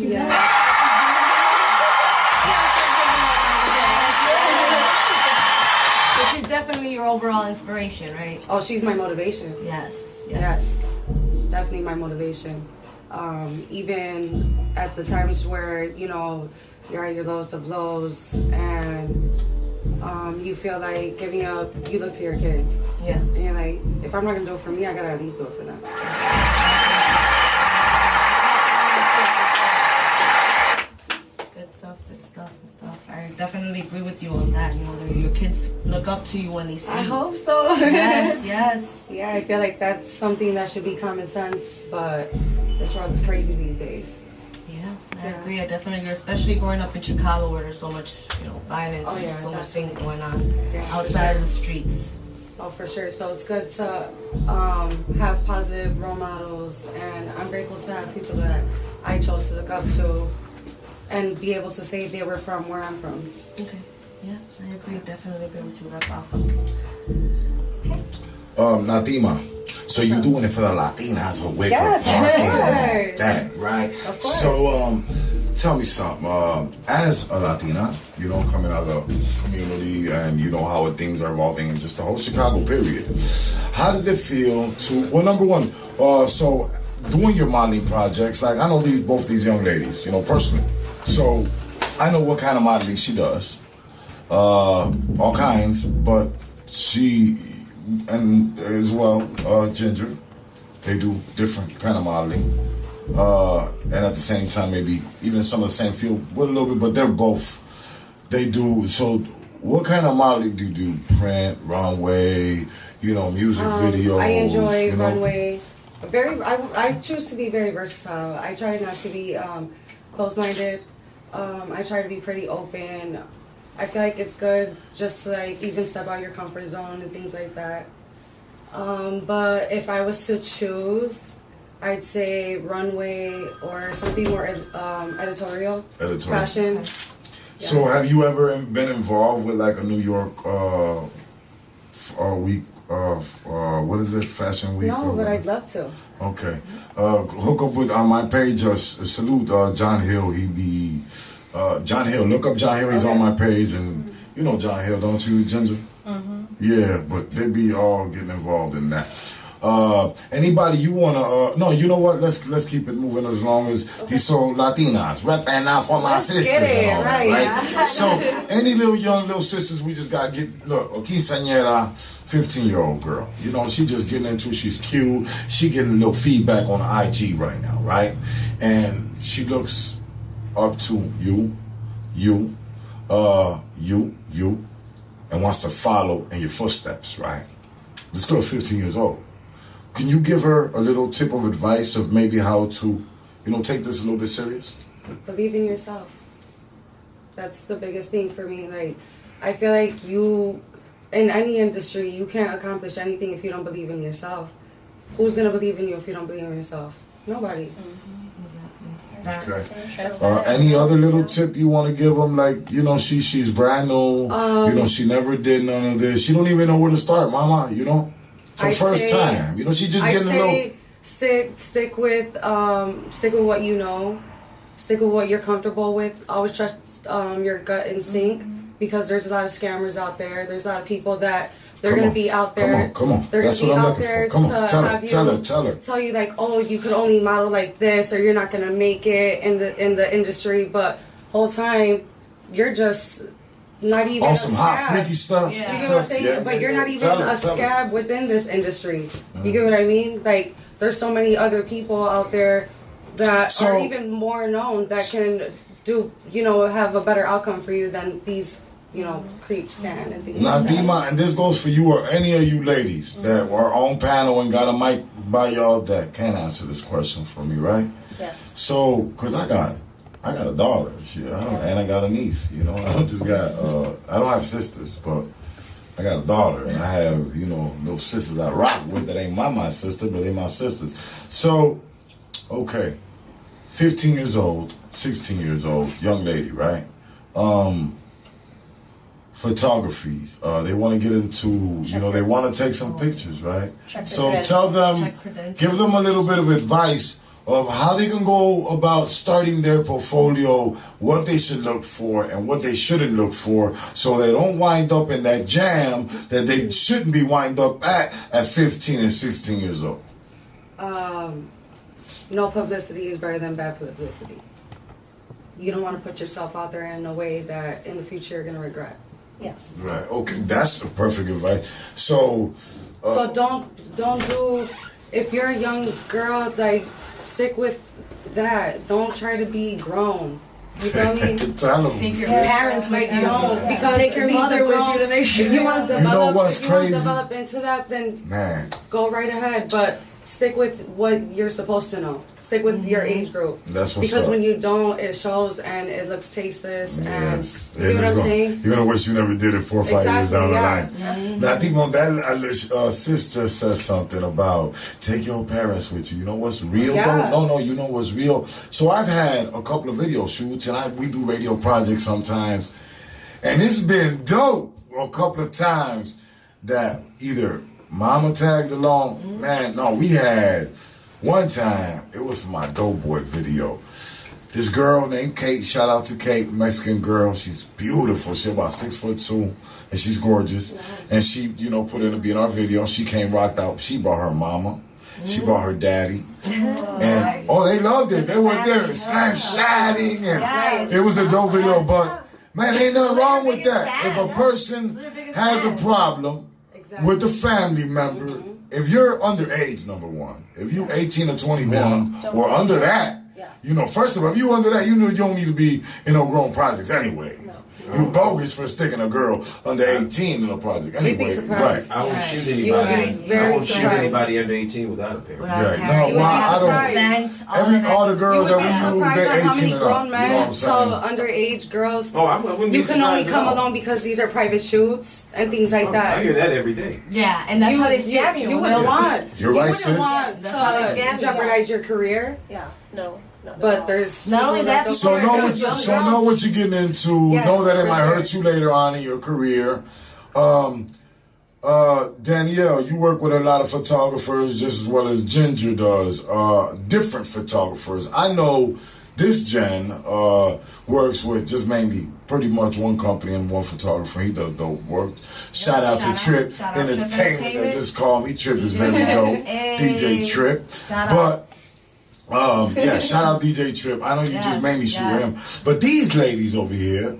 [SPEAKER 6] So she's definitely your overall inspiration, right?
[SPEAKER 10] Oh, she's my motivation.
[SPEAKER 6] Yes.
[SPEAKER 10] Definitely my motivation. Even at the times where, you're at your lowest of lows and you feel like giving up, you look to your kids.
[SPEAKER 6] Yeah.
[SPEAKER 10] And you're like, if I'm not going to do it for me, I got to at least do it for them.
[SPEAKER 6] Good stuff. I definitely agree with you on that. Your kids look up to you when they see you.
[SPEAKER 10] I hope so.
[SPEAKER 6] Yes.
[SPEAKER 10] Yeah, I feel like that's something that should be common sense, but this world is crazy these days.
[SPEAKER 6] Yeah, I agree. I definitely agree, especially growing up in Chicago where there's so much, violence and so much things going on outside of the streets.
[SPEAKER 10] Oh, for sure. So it's good to have positive role models, and I'm grateful to have people that I chose to look up to and be able to say they were from where I'm from.
[SPEAKER 6] Okay. Yeah, I agree. Definitely agree with you. That's awesome. Okay.
[SPEAKER 2] Natima, so you're doing it for the Latinas or Wicker
[SPEAKER 10] Yes,
[SPEAKER 2] Park, that, right?
[SPEAKER 10] Of course.
[SPEAKER 2] So, tell me something. As a Latina, coming out of the community, and how things are evolving in just the whole Chicago period. How does it feel to? Well, number one, so doing your modeling projects. Like I know both these young ladies, personally. So I know what kind of modeling she does, all kinds. But she and as well, Ginger, they do different kind of modeling. And at the same time, maybe even some of the same field with a little bit, but they do. So what kind of modeling do you do? Print, runway, music videos?
[SPEAKER 10] I enjoy runway. I choose to be very versatile. I try not to be closed-minded. I try to be pretty open. I feel like it's good just to even step out your comfort zone and things like that. But if I was to choose, I'd say runway or something more editorial. Fashion.
[SPEAKER 2] Yeah. So have you ever been involved with a New York week? What is it? Fashion week?
[SPEAKER 10] No, but I'd love to.
[SPEAKER 2] Okay. Hook up with on my page. Salute John Hill. John Hill. Look up John Hill. He's on my page, and you know John Hill, don't you, Ginger? Mm-hmm. Yeah, but they be all getting involved in that. Anybody you wanna? No, you know what? Let's keep it moving as long as these so Latinas repping out for my sisters and all that, right? So any young sisters, we just gotta get look. Quinceañera, 15-year-old girl. She just getting into. She's cute. She getting a little feedback on IG right now, right? And she looks up to you, and wants to follow in your footsteps, right? This girl's 15 years old. Can you give her a little tip of advice of maybe how to, take this a little bit serious?
[SPEAKER 10] Believe in yourself. That's the biggest thing for me. I feel like in any industry, you can't accomplish anything if you don't believe in yourself. who's gonna believe in you if you don't believe in yourself? Nobody.
[SPEAKER 2] Okay. Any other little tip you want to give them? Like, you know, she's brand new. You know, she never did none of this. She don't even know where to start, mama. You know, it's her first time. You know, she just getting a little.
[SPEAKER 10] Stick with what you know. Stick with what you're comfortable with. Always trust your gut instinct because there's a lot of scammers out there. There's a lot of people that. They're going to be out there.
[SPEAKER 2] Come on.
[SPEAKER 10] They're going to be out there to
[SPEAKER 2] tell her.
[SPEAKER 10] Tell you like, oh, you could only model like this, or you're not going to make it in the industry. But whole time, you're just not even
[SPEAKER 2] on some hot freaky stuff.
[SPEAKER 10] Yeah. You get what I'm saying? But you're not even a scab within this industry. You get what I mean? Like, there's so many other people out there that are even more known that can do, you know, have a better outcome for you than these. You know, creeps can and things like that.
[SPEAKER 2] Dima, and this goes for you or any of you ladies that are on panel and got a mic by y'all that can answer this question for me, right?
[SPEAKER 14] Yes.
[SPEAKER 2] So, cause I got a daughter, and I got a niece. You know, I don't just got. I don't have sisters, but I got a daughter, and I have those sisters I rock with that ain't my sister, but they my sisters. So, okay, 15 years old, 16 years old, young lady, right? Photography. They want to get into, they want to take some pictures, right? So tell them, give them a little bit of advice of how they can go about starting their portfolio, what they should look for and what they shouldn't look for, so they don't wind up in that jam that they shouldn't be wind up at 15 and 16 years old.
[SPEAKER 10] No publicity is better than bad publicity. You don't want to put yourself out there in a way that in the future you're going to regret.
[SPEAKER 14] Yes.
[SPEAKER 2] Right. Okay. That's the perfect advice. So
[SPEAKER 10] don't do. If you're a young girl, like stick with that. Don't try to be grown. You feel me?
[SPEAKER 2] Tell them.
[SPEAKER 6] Take your parents with you.
[SPEAKER 10] Don't, because
[SPEAKER 6] take your mother with you to make sure.
[SPEAKER 10] If you want to develop,
[SPEAKER 2] you know what's crazy?
[SPEAKER 10] Want to develop into that, then go right ahead. But stick with what you're supposed to know. Stick with your age group.
[SPEAKER 2] That's what's
[SPEAKER 10] because
[SPEAKER 2] up.
[SPEAKER 10] when you don't, it shows and it looks tasteless.
[SPEAKER 2] Yes.
[SPEAKER 10] And you know what I'm saying?
[SPEAKER 2] You're gonna wish you never did it 4 or 5 years down the line.
[SPEAKER 10] Mm-hmm.
[SPEAKER 2] Now I think when that sister says something about take your parents with you. You know what's real?
[SPEAKER 10] Yeah.
[SPEAKER 2] No. You know what's real. So I've had a couple of video shoots, and we do radio projects sometimes, and it's been dope a couple of times that either mama tagged along. Man, no, we had. One time, it was for my Doughboy video. This girl named Kate, shout out to Kate, Mexican girl. She's beautiful. She's about 6'2", and she's gorgeous. And she, put in to be in our video. She came rocked out. She brought her mama. She brought her daddy. And, they loved it. They were there, slam shouting. And it was a dope video. But, man, ain't nothing wrong with that. If a person has a problem with the family member, if you're underage, number one, if you 18 or 21 or under that, first of all, if you under that, you don't need to be in no grown projects anyway. You bogus for sticking a girl under 18 in a project anyway. Right.
[SPEAKER 11] I won't shoot anybody. I won't shoot anybody under 18 without a parent.
[SPEAKER 2] Right. No, I don't. All the girls that we use, they're 18 and up. You know what I'm saying?
[SPEAKER 10] So underage girls, you can only come along because these are private shoots and things like that.
[SPEAKER 11] I hear that every day.
[SPEAKER 6] Yeah, and that's how they scam you.
[SPEAKER 10] You wouldn't want.
[SPEAKER 2] You're right,
[SPEAKER 10] sis. You wouldn't want to jeopardize your career.
[SPEAKER 14] Yeah. No.
[SPEAKER 10] But there's
[SPEAKER 6] not only that.
[SPEAKER 2] So know what you're getting into. Know that it might hurt you later on in your career. Danielle, you work with a lot of photographers just as well as Ginger does. Different photographers. I know this Jen works with just mainly pretty much one company and one photographer. He does dope work. Shout out to Trip Entertainment that just called me. Trip is very dope. DJ Trip. Shout out DJ Trip. I know you just mainly shoot him. But these ladies over here,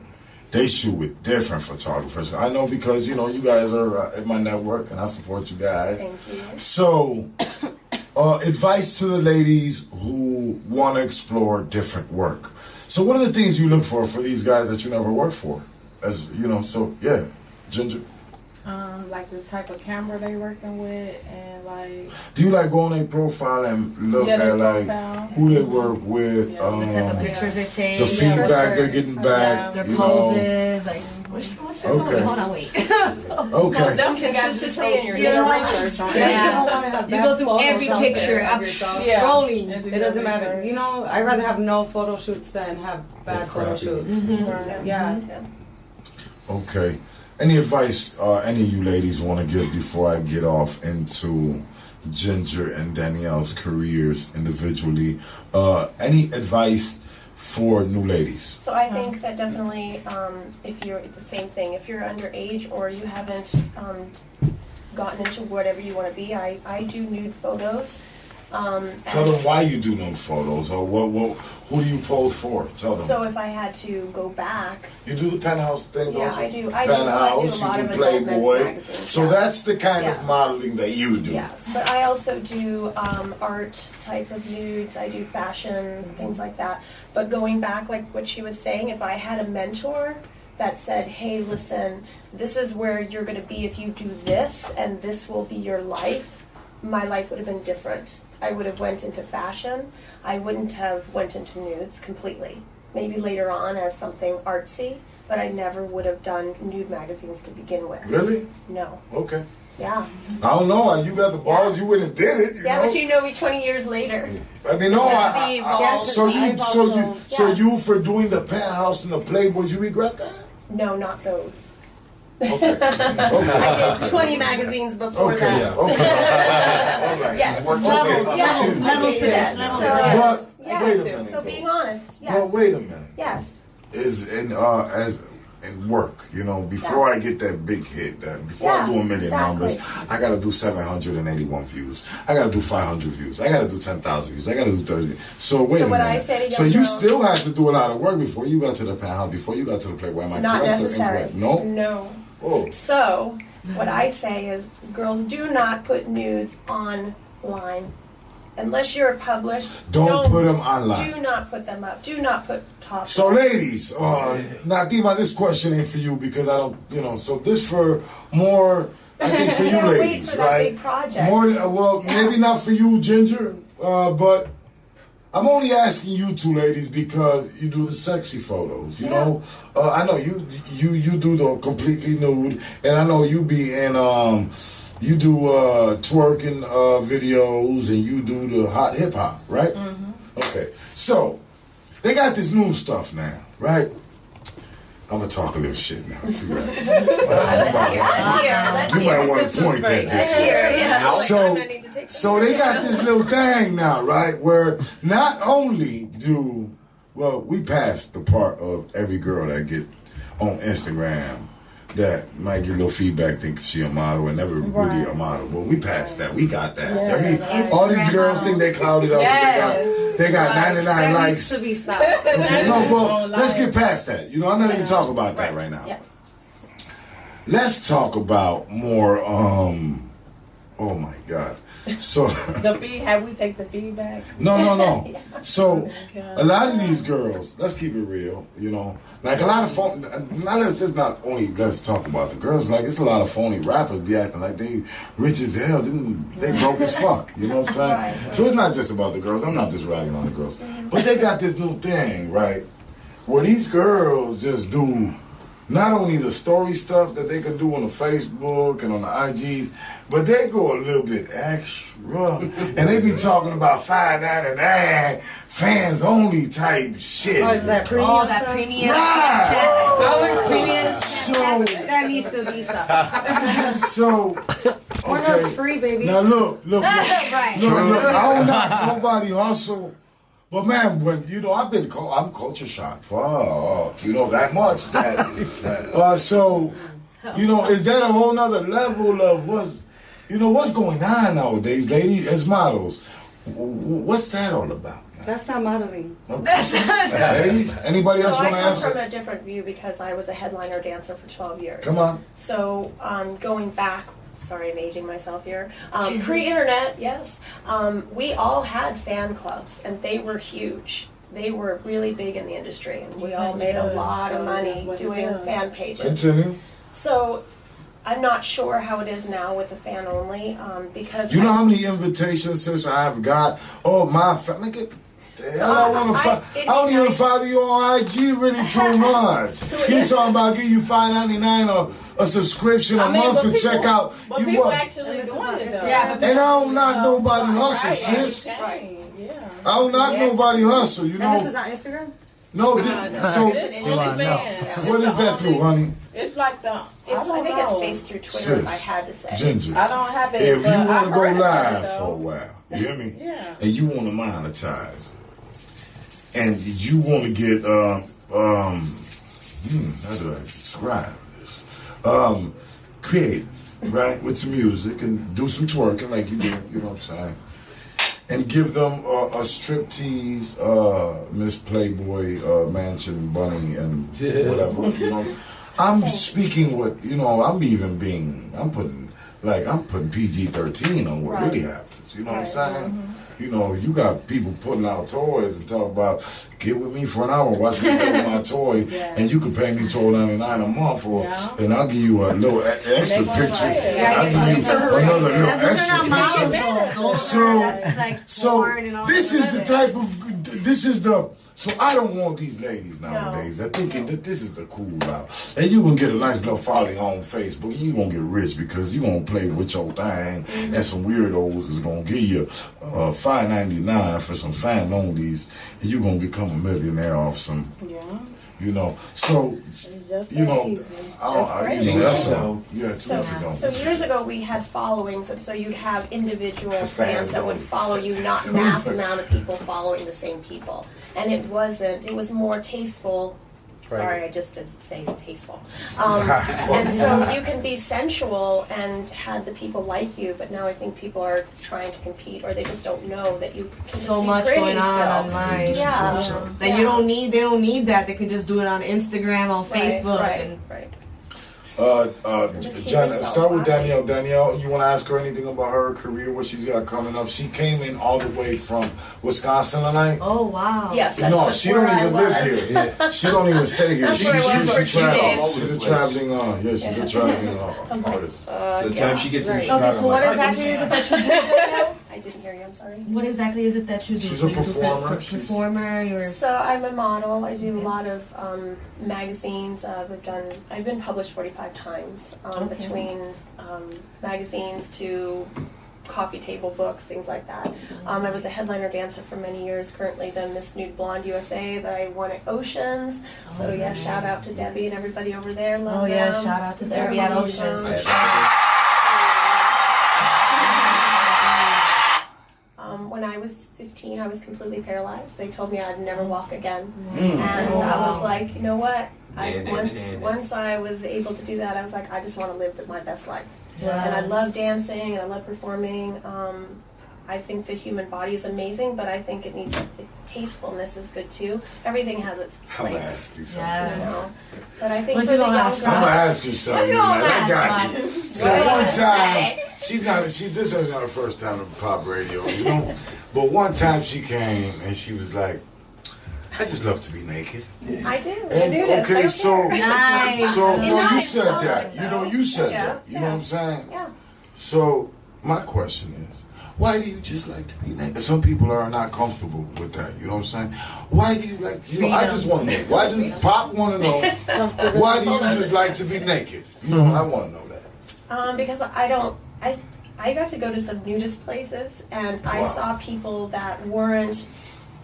[SPEAKER 2] they shoot with different photographers. I know because, you guys are at my network and I support you guys.
[SPEAKER 14] Thank you.
[SPEAKER 2] So, advice to the ladies who want to explore different work. So what are the things you look for these guys that you never worked for? Ginger.
[SPEAKER 4] Like the type of camera they working with, and like.
[SPEAKER 2] Do you like go on their profile and look at like who they work with,
[SPEAKER 6] the type of pictures they take,
[SPEAKER 2] the feedback they're getting back,
[SPEAKER 6] their poses, like What's your okay. Hold on, wait.
[SPEAKER 2] Okay.
[SPEAKER 14] Don't consistency in your research on it.
[SPEAKER 6] Yeah. You go through every picture. I'm scrolling.
[SPEAKER 10] It doesn't matter. You know, I'd rather have no photo shoots than have bad photo shoots. Mm-hmm. Yeah.
[SPEAKER 2] Okay. Any advice any of you ladies want to give before I get off into Ginger and Danielle's careers individually? Any advice for new ladies?
[SPEAKER 14] So I think that definitely, if you're the same thing, if you're underage or you haven't gotten into whatever you want to be, I do nude photos.
[SPEAKER 2] Tell them why you do nude photos, or who do you pose for? Tell them.
[SPEAKER 14] So if I had to go back,
[SPEAKER 2] you do the Penthouse thing,
[SPEAKER 14] yeah,
[SPEAKER 2] don't you?
[SPEAKER 14] I do. I
[SPEAKER 2] Penthouse,
[SPEAKER 14] do a lot
[SPEAKER 2] you do
[SPEAKER 14] of
[SPEAKER 2] Playboy. So
[SPEAKER 14] yeah.
[SPEAKER 2] that's the kind of modeling that you do.
[SPEAKER 14] Yes, but I also do art type of nudes. I do fashion, things like that. But going back, like what she was saying, if I had a mentor that said, hey, listen, this is where you're going to be if you do this, and this will be your life, my life would have been different. I would have went into fashion. I wouldn't have went into nudes completely. Maybe later on as something artsy, but I never would have done nude magazines to begin with.
[SPEAKER 2] Really?
[SPEAKER 14] No.
[SPEAKER 2] Okay.
[SPEAKER 14] Yeah.
[SPEAKER 2] I don't know. You got the balls. You went and did it. You know?
[SPEAKER 14] But you know me 20 years later.
[SPEAKER 2] I mean, no. So you for doing the Penthouse and the Playboys, you regret that?
[SPEAKER 14] No, not those.
[SPEAKER 2] Okay.
[SPEAKER 14] I did 20 magazines before that.
[SPEAKER 2] Yeah. Okay. All right.
[SPEAKER 14] Yes.
[SPEAKER 6] Levels to that.
[SPEAKER 2] But wait a minute.
[SPEAKER 14] So being honest, yes.
[SPEAKER 2] Well, wait a minute.
[SPEAKER 14] Yes.
[SPEAKER 2] Is in work, you know, before I get that big hit, before I do a million numbers, I gotta do 781 views. I gotta do 500 views. I gotta do 10,000 views. I gotta do 30. So wait a minute. So you still had to do a lot of work before you got to the Penthouse, before you got to the Playboy. Am I
[SPEAKER 14] not
[SPEAKER 2] correct
[SPEAKER 14] necessary.
[SPEAKER 2] or incorrect? No.
[SPEAKER 14] No.
[SPEAKER 2] Oh.
[SPEAKER 14] So what I say is, girls, do not put nudes online. Unless you're published,
[SPEAKER 2] don't put them online.
[SPEAKER 14] Do not put them up. Do not put top.
[SPEAKER 2] So, ladies, Natima, this question ain't for you because I don't, you know. So this for more, I think for you ladies,
[SPEAKER 14] for
[SPEAKER 2] right?
[SPEAKER 14] That big project.
[SPEAKER 2] More, well, maybe not for you, Ginger, but I'm only asking you two ladies because you do the sexy photos. You know, I know you do the completely nude, and I know you be in you do twerking videos, and you do the hot hip hop, right? Mm-hmm. Okay, so they got this new stuff now, right? I'm gonna talk a little shit now too, right? You might want to point at this. So they got this little thing now, right? Where not only we passed the part of every girl that get on Instagram that might get a little feedback, think she a model, and never really a model. Well, we passed that. We got that. All these girls think they clouded up. They got 99 likes.
[SPEAKER 10] Needs to be stopped.
[SPEAKER 2] Okay, no, well, let's get past that. You know, I'm not even talking about that right now.
[SPEAKER 14] Yes.
[SPEAKER 2] Let's talk about more. Oh my God. So
[SPEAKER 4] the feed. Have we take the feedback?
[SPEAKER 2] No. So a lot of these girls, let's keep it real. You know, like a lot of phony. Let's talk about the girls. Like it's a lot of phony rappers be acting like they rich as hell. They broke as fuck. You know what I'm saying? Right. So it's not just about the girls. I'm not just ragging on the girls, but they got this new thing, right? Where these girls just do. Not only the story stuff that they can do on the Facebook and on the IGs, but they go a little bit extra. And they be talking about $5.99 fans only type shit.
[SPEAKER 10] That premium.
[SPEAKER 2] Right.
[SPEAKER 10] So that needs to be stopped.
[SPEAKER 2] So
[SPEAKER 10] One up's free, baby.
[SPEAKER 2] Now look.
[SPEAKER 6] Right.
[SPEAKER 2] Look. I don't knock nobody hustle. But man, when I'm culture shocked. Fuck, you know that much. So, you know, is that a whole nother level of what's going on nowadays, ladies, as models? What's that all about?
[SPEAKER 10] That's not modeling.
[SPEAKER 2] Okay. Ladies, anybody else want to answer?
[SPEAKER 14] I come from a different view because I was a headliner dancer for 12 years.
[SPEAKER 2] Come on.
[SPEAKER 14] So going back. Sorry, I'm aging myself here. Pre-internet, yes. We all had fan clubs, and they were huge. They were really big in the industry, and we all made a lot of money doing fan pages.
[SPEAKER 2] Continue.
[SPEAKER 14] So I'm not sure how it is now with the fan only, because
[SPEAKER 2] you know how many invitations since I have got. Oh my, The hell I want to follow? I don't even follow you on IG really too much. You talking about give you $5.99 or a subscription a month to check out.
[SPEAKER 15] But
[SPEAKER 2] you
[SPEAKER 15] people
[SPEAKER 2] what?
[SPEAKER 15] actually doing it though.
[SPEAKER 2] Yeah, and I don't knock nobody hustle, sis.
[SPEAKER 15] Right. Yeah.
[SPEAKER 2] I don't knock nobody hustle, you know.
[SPEAKER 10] And this is on Instagram?
[SPEAKER 2] No, so what is that through, honey?
[SPEAKER 15] It's like the.
[SPEAKER 14] I think it's based through Twitter.
[SPEAKER 2] Sis,
[SPEAKER 14] if I had to say.
[SPEAKER 2] Ginger.
[SPEAKER 15] I don't have it.
[SPEAKER 2] If you
[SPEAKER 15] but
[SPEAKER 2] want to
[SPEAKER 15] I
[SPEAKER 2] go
[SPEAKER 15] heard
[SPEAKER 2] live
[SPEAKER 15] about it,
[SPEAKER 2] for a while, you hear me?
[SPEAKER 15] Yeah.
[SPEAKER 2] And you want to monetize, and you want to get how do I describe this? Creative, right, with some music and do some twerking like you do. You know what I'm saying? And give them a striptease, Miss Playboy, Mansion Bunny, and whatever. You know, I'm speaking what you know. I'm putting PG-13 on what really happens. You know what I'm saying? You know, you got people putting out toys and talking about get with me for an hour, watch me play with my toy, and you can pay me $12.99 a month, and I'll give you a little extra picture. I'll give you another little extra picture. So this is the type of So I don't want these ladies nowadays. They're thinking that this is the cool route. And you're going to get a nice little following on Facebook. And you're going to get rich because you're going to play with your thing. And some weirdos is going to give you $5.99 for some fan-onlys. And you're going to become a millionaire off some... You know, so, you know,
[SPEAKER 14] So years ago we had followings, and so you'd have individual fans that would follow you, not mass amount of people following the same people. And it was more tasteful. Sorry, I just did say tasteful. And so you can be sensual and had the people like you, but now I think people are trying to compete, or they just don't know that you can
[SPEAKER 6] so much going on online. That you don't need. They don't need that. They can just do it on Instagram, on Facebook.
[SPEAKER 14] Right.
[SPEAKER 2] John, start with Danielle. Danielle, you want to ask her anything about her career, what she's got coming up? She came in all the way from Wisconsin tonight.
[SPEAKER 6] Oh, wow.
[SPEAKER 14] Yes,
[SPEAKER 2] no, she don't even live here. Yeah. She don't even stay here. She's a traveling she's a traveling artist.
[SPEAKER 11] So the time she gets in
[SPEAKER 6] Chicago. Okay, so what exactly is it that you do?
[SPEAKER 14] I didn't hear you, I'm sorry.
[SPEAKER 6] What exactly is it that you do?
[SPEAKER 2] She's a performer.
[SPEAKER 14] So I'm a model. I do a lot of magazines. I've been published 45 times between magazines to coffee table books, things like that. I was a headliner dancer for many years, currently the Miss Nude Blonde USA that I won at Oceans. So yeah, shout out to Debbie and everybody over there. Love them.
[SPEAKER 6] Shout out to Debbie at Oceans.
[SPEAKER 14] When I was 15, I was completely paralyzed. They told me I'd never walk again. And I was like, you know what? Once I was able to do that, I was like, I just want to live my best life. And I love dancing and I love performing. I think the human body is amazing, but I think it needs tastefulness is good too. Everything has its place.
[SPEAKER 2] I'm gonna ask you something.
[SPEAKER 14] You know? But I think for the young girls,
[SPEAKER 2] I'm gonna ask you something. I got you. So one time, this is not her first time on pop radio, you know. But one time she came and she was like, I just love to be naked.
[SPEAKER 14] I do.
[SPEAKER 2] And, okay, so
[SPEAKER 6] nice.
[SPEAKER 2] So no, you said that. You know, you said that. You know what I'm saying?
[SPEAKER 14] Yeah.
[SPEAKER 2] So my question is, why do you just like to be naked? Some people are not comfortable with that. You know what I'm saying? Why do you like? You know, I just want to know. Why do Pop want to know? Why do you just like to be naked? You know, I want to know that.
[SPEAKER 14] Because I got to go to some nudist places, and I saw people that weren't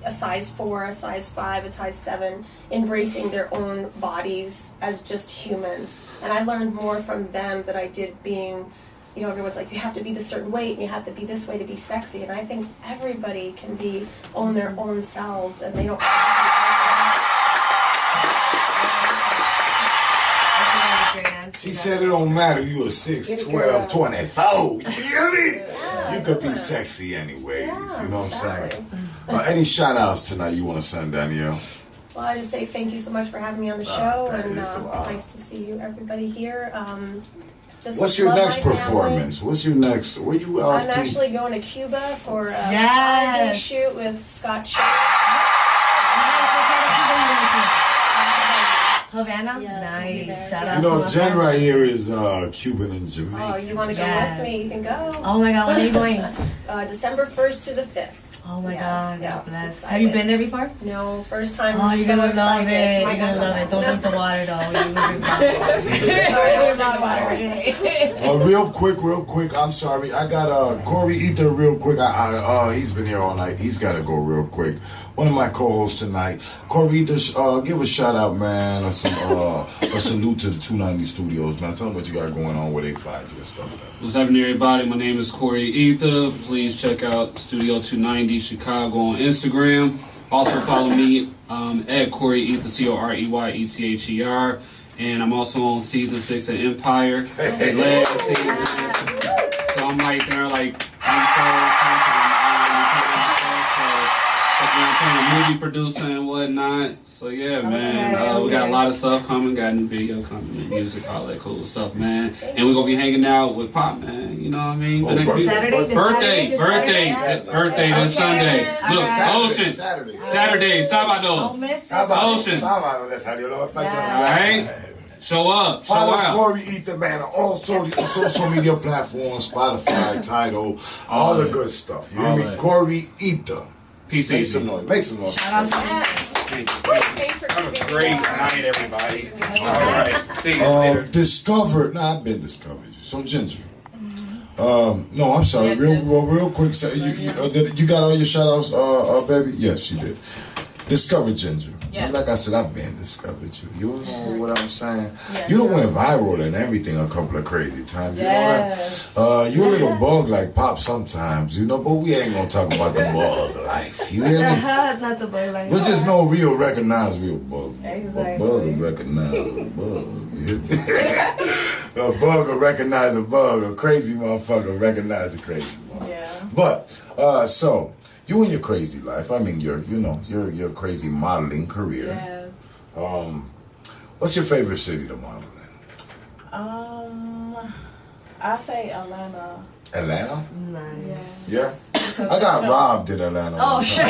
[SPEAKER 14] a size 4, a size 5, a size 7, embracing their own bodies as just humans. And I learned more from them than I did being, you know, everyone's like, you have to be this certain weight and you have to be this way to be sexy. And I think everybody can own their own selves, and they don't
[SPEAKER 2] She said it don't matter. You a 6, 12, 24. You hear me? You could be sexy anyways. You know what I'm saying? Any shout outs tonight you want to send, Danielle?
[SPEAKER 14] Well, I just say thank you so much for having me on the show, and it's nice to see you, everybody here.
[SPEAKER 2] What's your next performance? What's your next? Where you off
[SPEAKER 14] I'm
[SPEAKER 2] to?
[SPEAKER 14] actually going to Cuba for a 5-day shoot with Scott Shaw.
[SPEAKER 6] Havana?
[SPEAKER 4] Yeah,
[SPEAKER 6] nice. Shout out
[SPEAKER 2] You know,
[SPEAKER 6] to
[SPEAKER 2] Jen
[SPEAKER 6] Havana.
[SPEAKER 2] right here is Cuban and Jamaican.
[SPEAKER 14] Oh, you want to go with me? You can go.
[SPEAKER 6] Oh my God, when are you going?
[SPEAKER 14] December 1st through the 5th.
[SPEAKER 6] Oh my
[SPEAKER 14] Yes,
[SPEAKER 6] God,
[SPEAKER 14] yeah,
[SPEAKER 6] God bless.
[SPEAKER 14] excited.
[SPEAKER 6] Have you been there before?
[SPEAKER 14] No, first time.
[SPEAKER 6] Oh, you're
[SPEAKER 14] so
[SPEAKER 6] gonna love
[SPEAKER 14] excited.
[SPEAKER 6] it.
[SPEAKER 14] Might
[SPEAKER 6] You're gonna
[SPEAKER 14] not
[SPEAKER 6] love
[SPEAKER 14] go
[SPEAKER 6] it. Don't
[SPEAKER 14] back.
[SPEAKER 6] drink the water though. You will drink a lot of water.
[SPEAKER 2] Real quick. I'm sorry. I got Corey Ether real quick. He's been here all night. He's got to go real quick. One of my co-hosts tonight, Corey Ether. Give a shout out, man. A salute to the 290 Studios, man. Tell them what you got going on, where they find you and stuff.
[SPEAKER 3] What's happening, everybody? My name is Corey Ether. Please check out Studio 290 Chicago on Instagram. Also follow me at Corey Ether, COREYETHER. And I'm also on season 6 of Empire. Last season. So I'm right there, like, I'm movie producer and whatnot. So yeah, man, we got a lot of stuff coming. Got a new video coming, music, all that cool stuff, man. And we're gonna be hanging out with Pop, man. You know what I mean? The next birthday this Sunday. Look, Ocean. Saturday. Sábado. Ocean. All right. Show up. Show
[SPEAKER 2] Follow
[SPEAKER 3] out.
[SPEAKER 2] Corey Ether, man, on all social media platforms, Spotify, Tidal, all the good stuff. You hear me? Corey Ether.
[SPEAKER 3] Peace.
[SPEAKER 2] Make some noise. Make some noise.
[SPEAKER 3] Have a great night, everybody. All right. See you later.
[SPEAKER 2] Discovered. I've been discovered. So Ginger. No, I'm sorry. Real quick. So you got all your shout outs, baby? Yes, she did. Discovered Ginger. Yes. Like I said, I've been discovered you. You know what I'm saying? Yes. You done went viral and everything a couple of crazy times. You know that? You a little bug like Pop sometimes, you know, but we ain't gonna talk about the bug life. You hear me?
[SPEAKER 6] It's not the bug life.
[SPEAKER 2] But just know real recognize real bug.
[SPEAKER 6] Exactly.
[SPEAKER 2] A bug will recognize a bug. You hear me? A bug will recognize a bug. A crazy motherfucker will recognize a crazy motherfucker. Yeah. But so you in your crazy life. I mean, your your crazy modeling career. Yes. What's your favorite city to model in?
[SPEAKER 4] I say Atlanta.
[SPEAKER 2] Atlanta?
[SPEAKER 4] Nice.
[SPEAKER 2] Yeah. I got robbed in Atlanta.
[SPEAKER 6] Oh shit!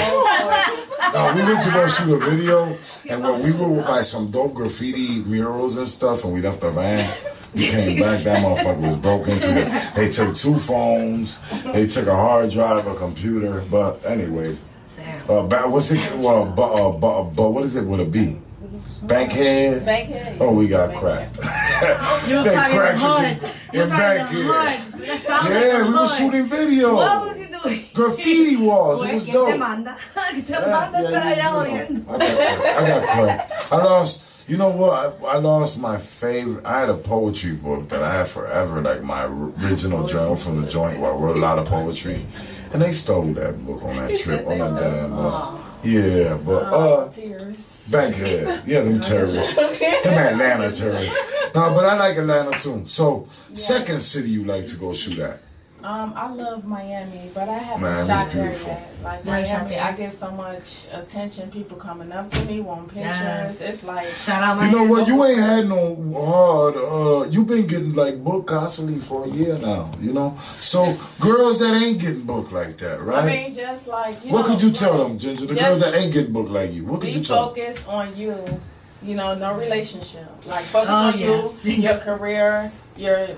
[SPEAKER 2] No, we went to go shoot a video, and when we were by some dope graffiti murals and stuff, and we left the van. We came back, that motherfucker was broke into. They took 2 phones, they took a hard drive, a computer, but anyways. What's it? What is it with a B? Bankhead?
[SPEAKER 4] Bankhead.
[SPEAKER 2] Oh, we got cracked.
[SPEAKER 6] You was talking the hood. You was talking the hood.
[SPEAKER 2] Yeah, we were shooting video.
[SPEAKER 6] What was he doing?
[SPEAKER 2] Graffiti walls. It was dope.
[SPEAKER 6] I
[SPEAKER 2] got cracked. I lost. You know what? I lost my favorite. I had a poetry book that I had forever, like my original journal from the joint where I wrote a lot of poetry. And they stole that book on that trip, on that damn yeah, but Bankhead. Yeah, them terrorists. Them Atlanta terrorists. No, but I like Atlanta too. So, second city you like to go shoot at?
[SPEAKER 4] I love Miami, but I haven't shot there yet. Like Miami, I get so much attention. People coming up to me, want pictures. Yes. It's like
[SPEAKER 6] shout out Miami.
[SPEAKER 2] You know what? You ain't had no hard. You've been getting like booked constantly for a year now. You know, so girls that ain't getting booked like that, right?
[SPEAKER 4] I mean, just like
[SPEAKER 2] what could you tell them, Ginger? The girls that ain't getting booked like you. What could you tell them?
[SPEAKER 4] Be focused on you. You know, no relationship. Like focus on you, your career.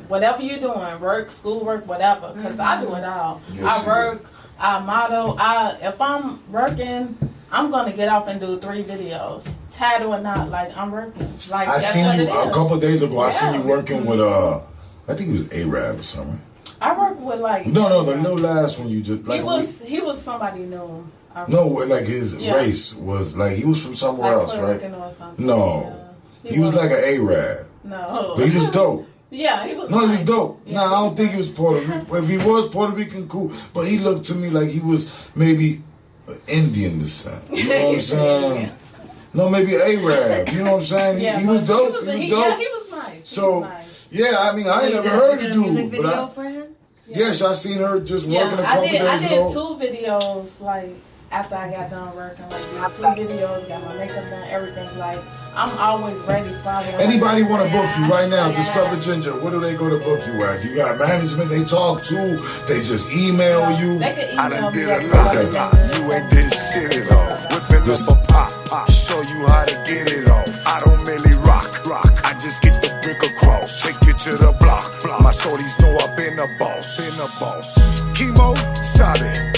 [SPEAKER 4] Whatever you're doing, work, schoolwork, whatever. Because I do it all. Yes, I work, I model. If I'm working, I'm gonna get off and do 3 videos, title or not. Like I'm working. Like
[SPEAKER 2] I seen you a couple of days ago. I seen you working with I think it was Arab or something.
[SPEAKER 4] I work with like
[SPEAKER 2] no, the no last one you just like
[SPEAKER 4] he was somebody new.
[SPEAKER 2] No, like his race was like he was from somewhere else, right? No, he was like an Arab.
[SPEAKER 4] No,
[SPEAKER 2] but he was dope.
[SPEAKER 4] Yeah, he was.
[SPEAKER 2] No, he was dope. Yeah. I don't think he was Puerto Rican. If he was Puerto Rican, cool. But he looked to me like he was maybe Indian descent. You know what I'm saying? Yeah. No, maybe Arab. You know what I'm saying?
[SPEAKER 4] Yeah,
[SPEAKER 2] he was dope.
[SPEAKER 4] He was dope.
[SPEAKER 2] Yeah,
[SPEAKER 4] he was nice.
[SPEAKER 2] So, yeah, I mean, I ain't never heard of dude.
[SPEAKER 6] Video for him?
[SPEAKER 2] Yes, I seen her just working a couple days ago.
[SPEAKER 4] I did 2 videos, like, after I got done working. Like, 2 videos, got my makeup done, everything. Like, I'm always ready for it.
[SPEAKER 2] Anybody want to book you right now? Discover Ginger. Where do they go to book you at? You got management they talk to? They just email you?
[SPEAKER 4] They can email
[SPEAKER 1] I done
[SPEAKER 4] me.
[SPEAKER 1] did a lot of you ain't did shit at all. Whipping this a pop, show you how to get it off. I don't really rock. rock. I just get the brick across, take it to the block. My shorties know I've been a boss. Chemo, solid.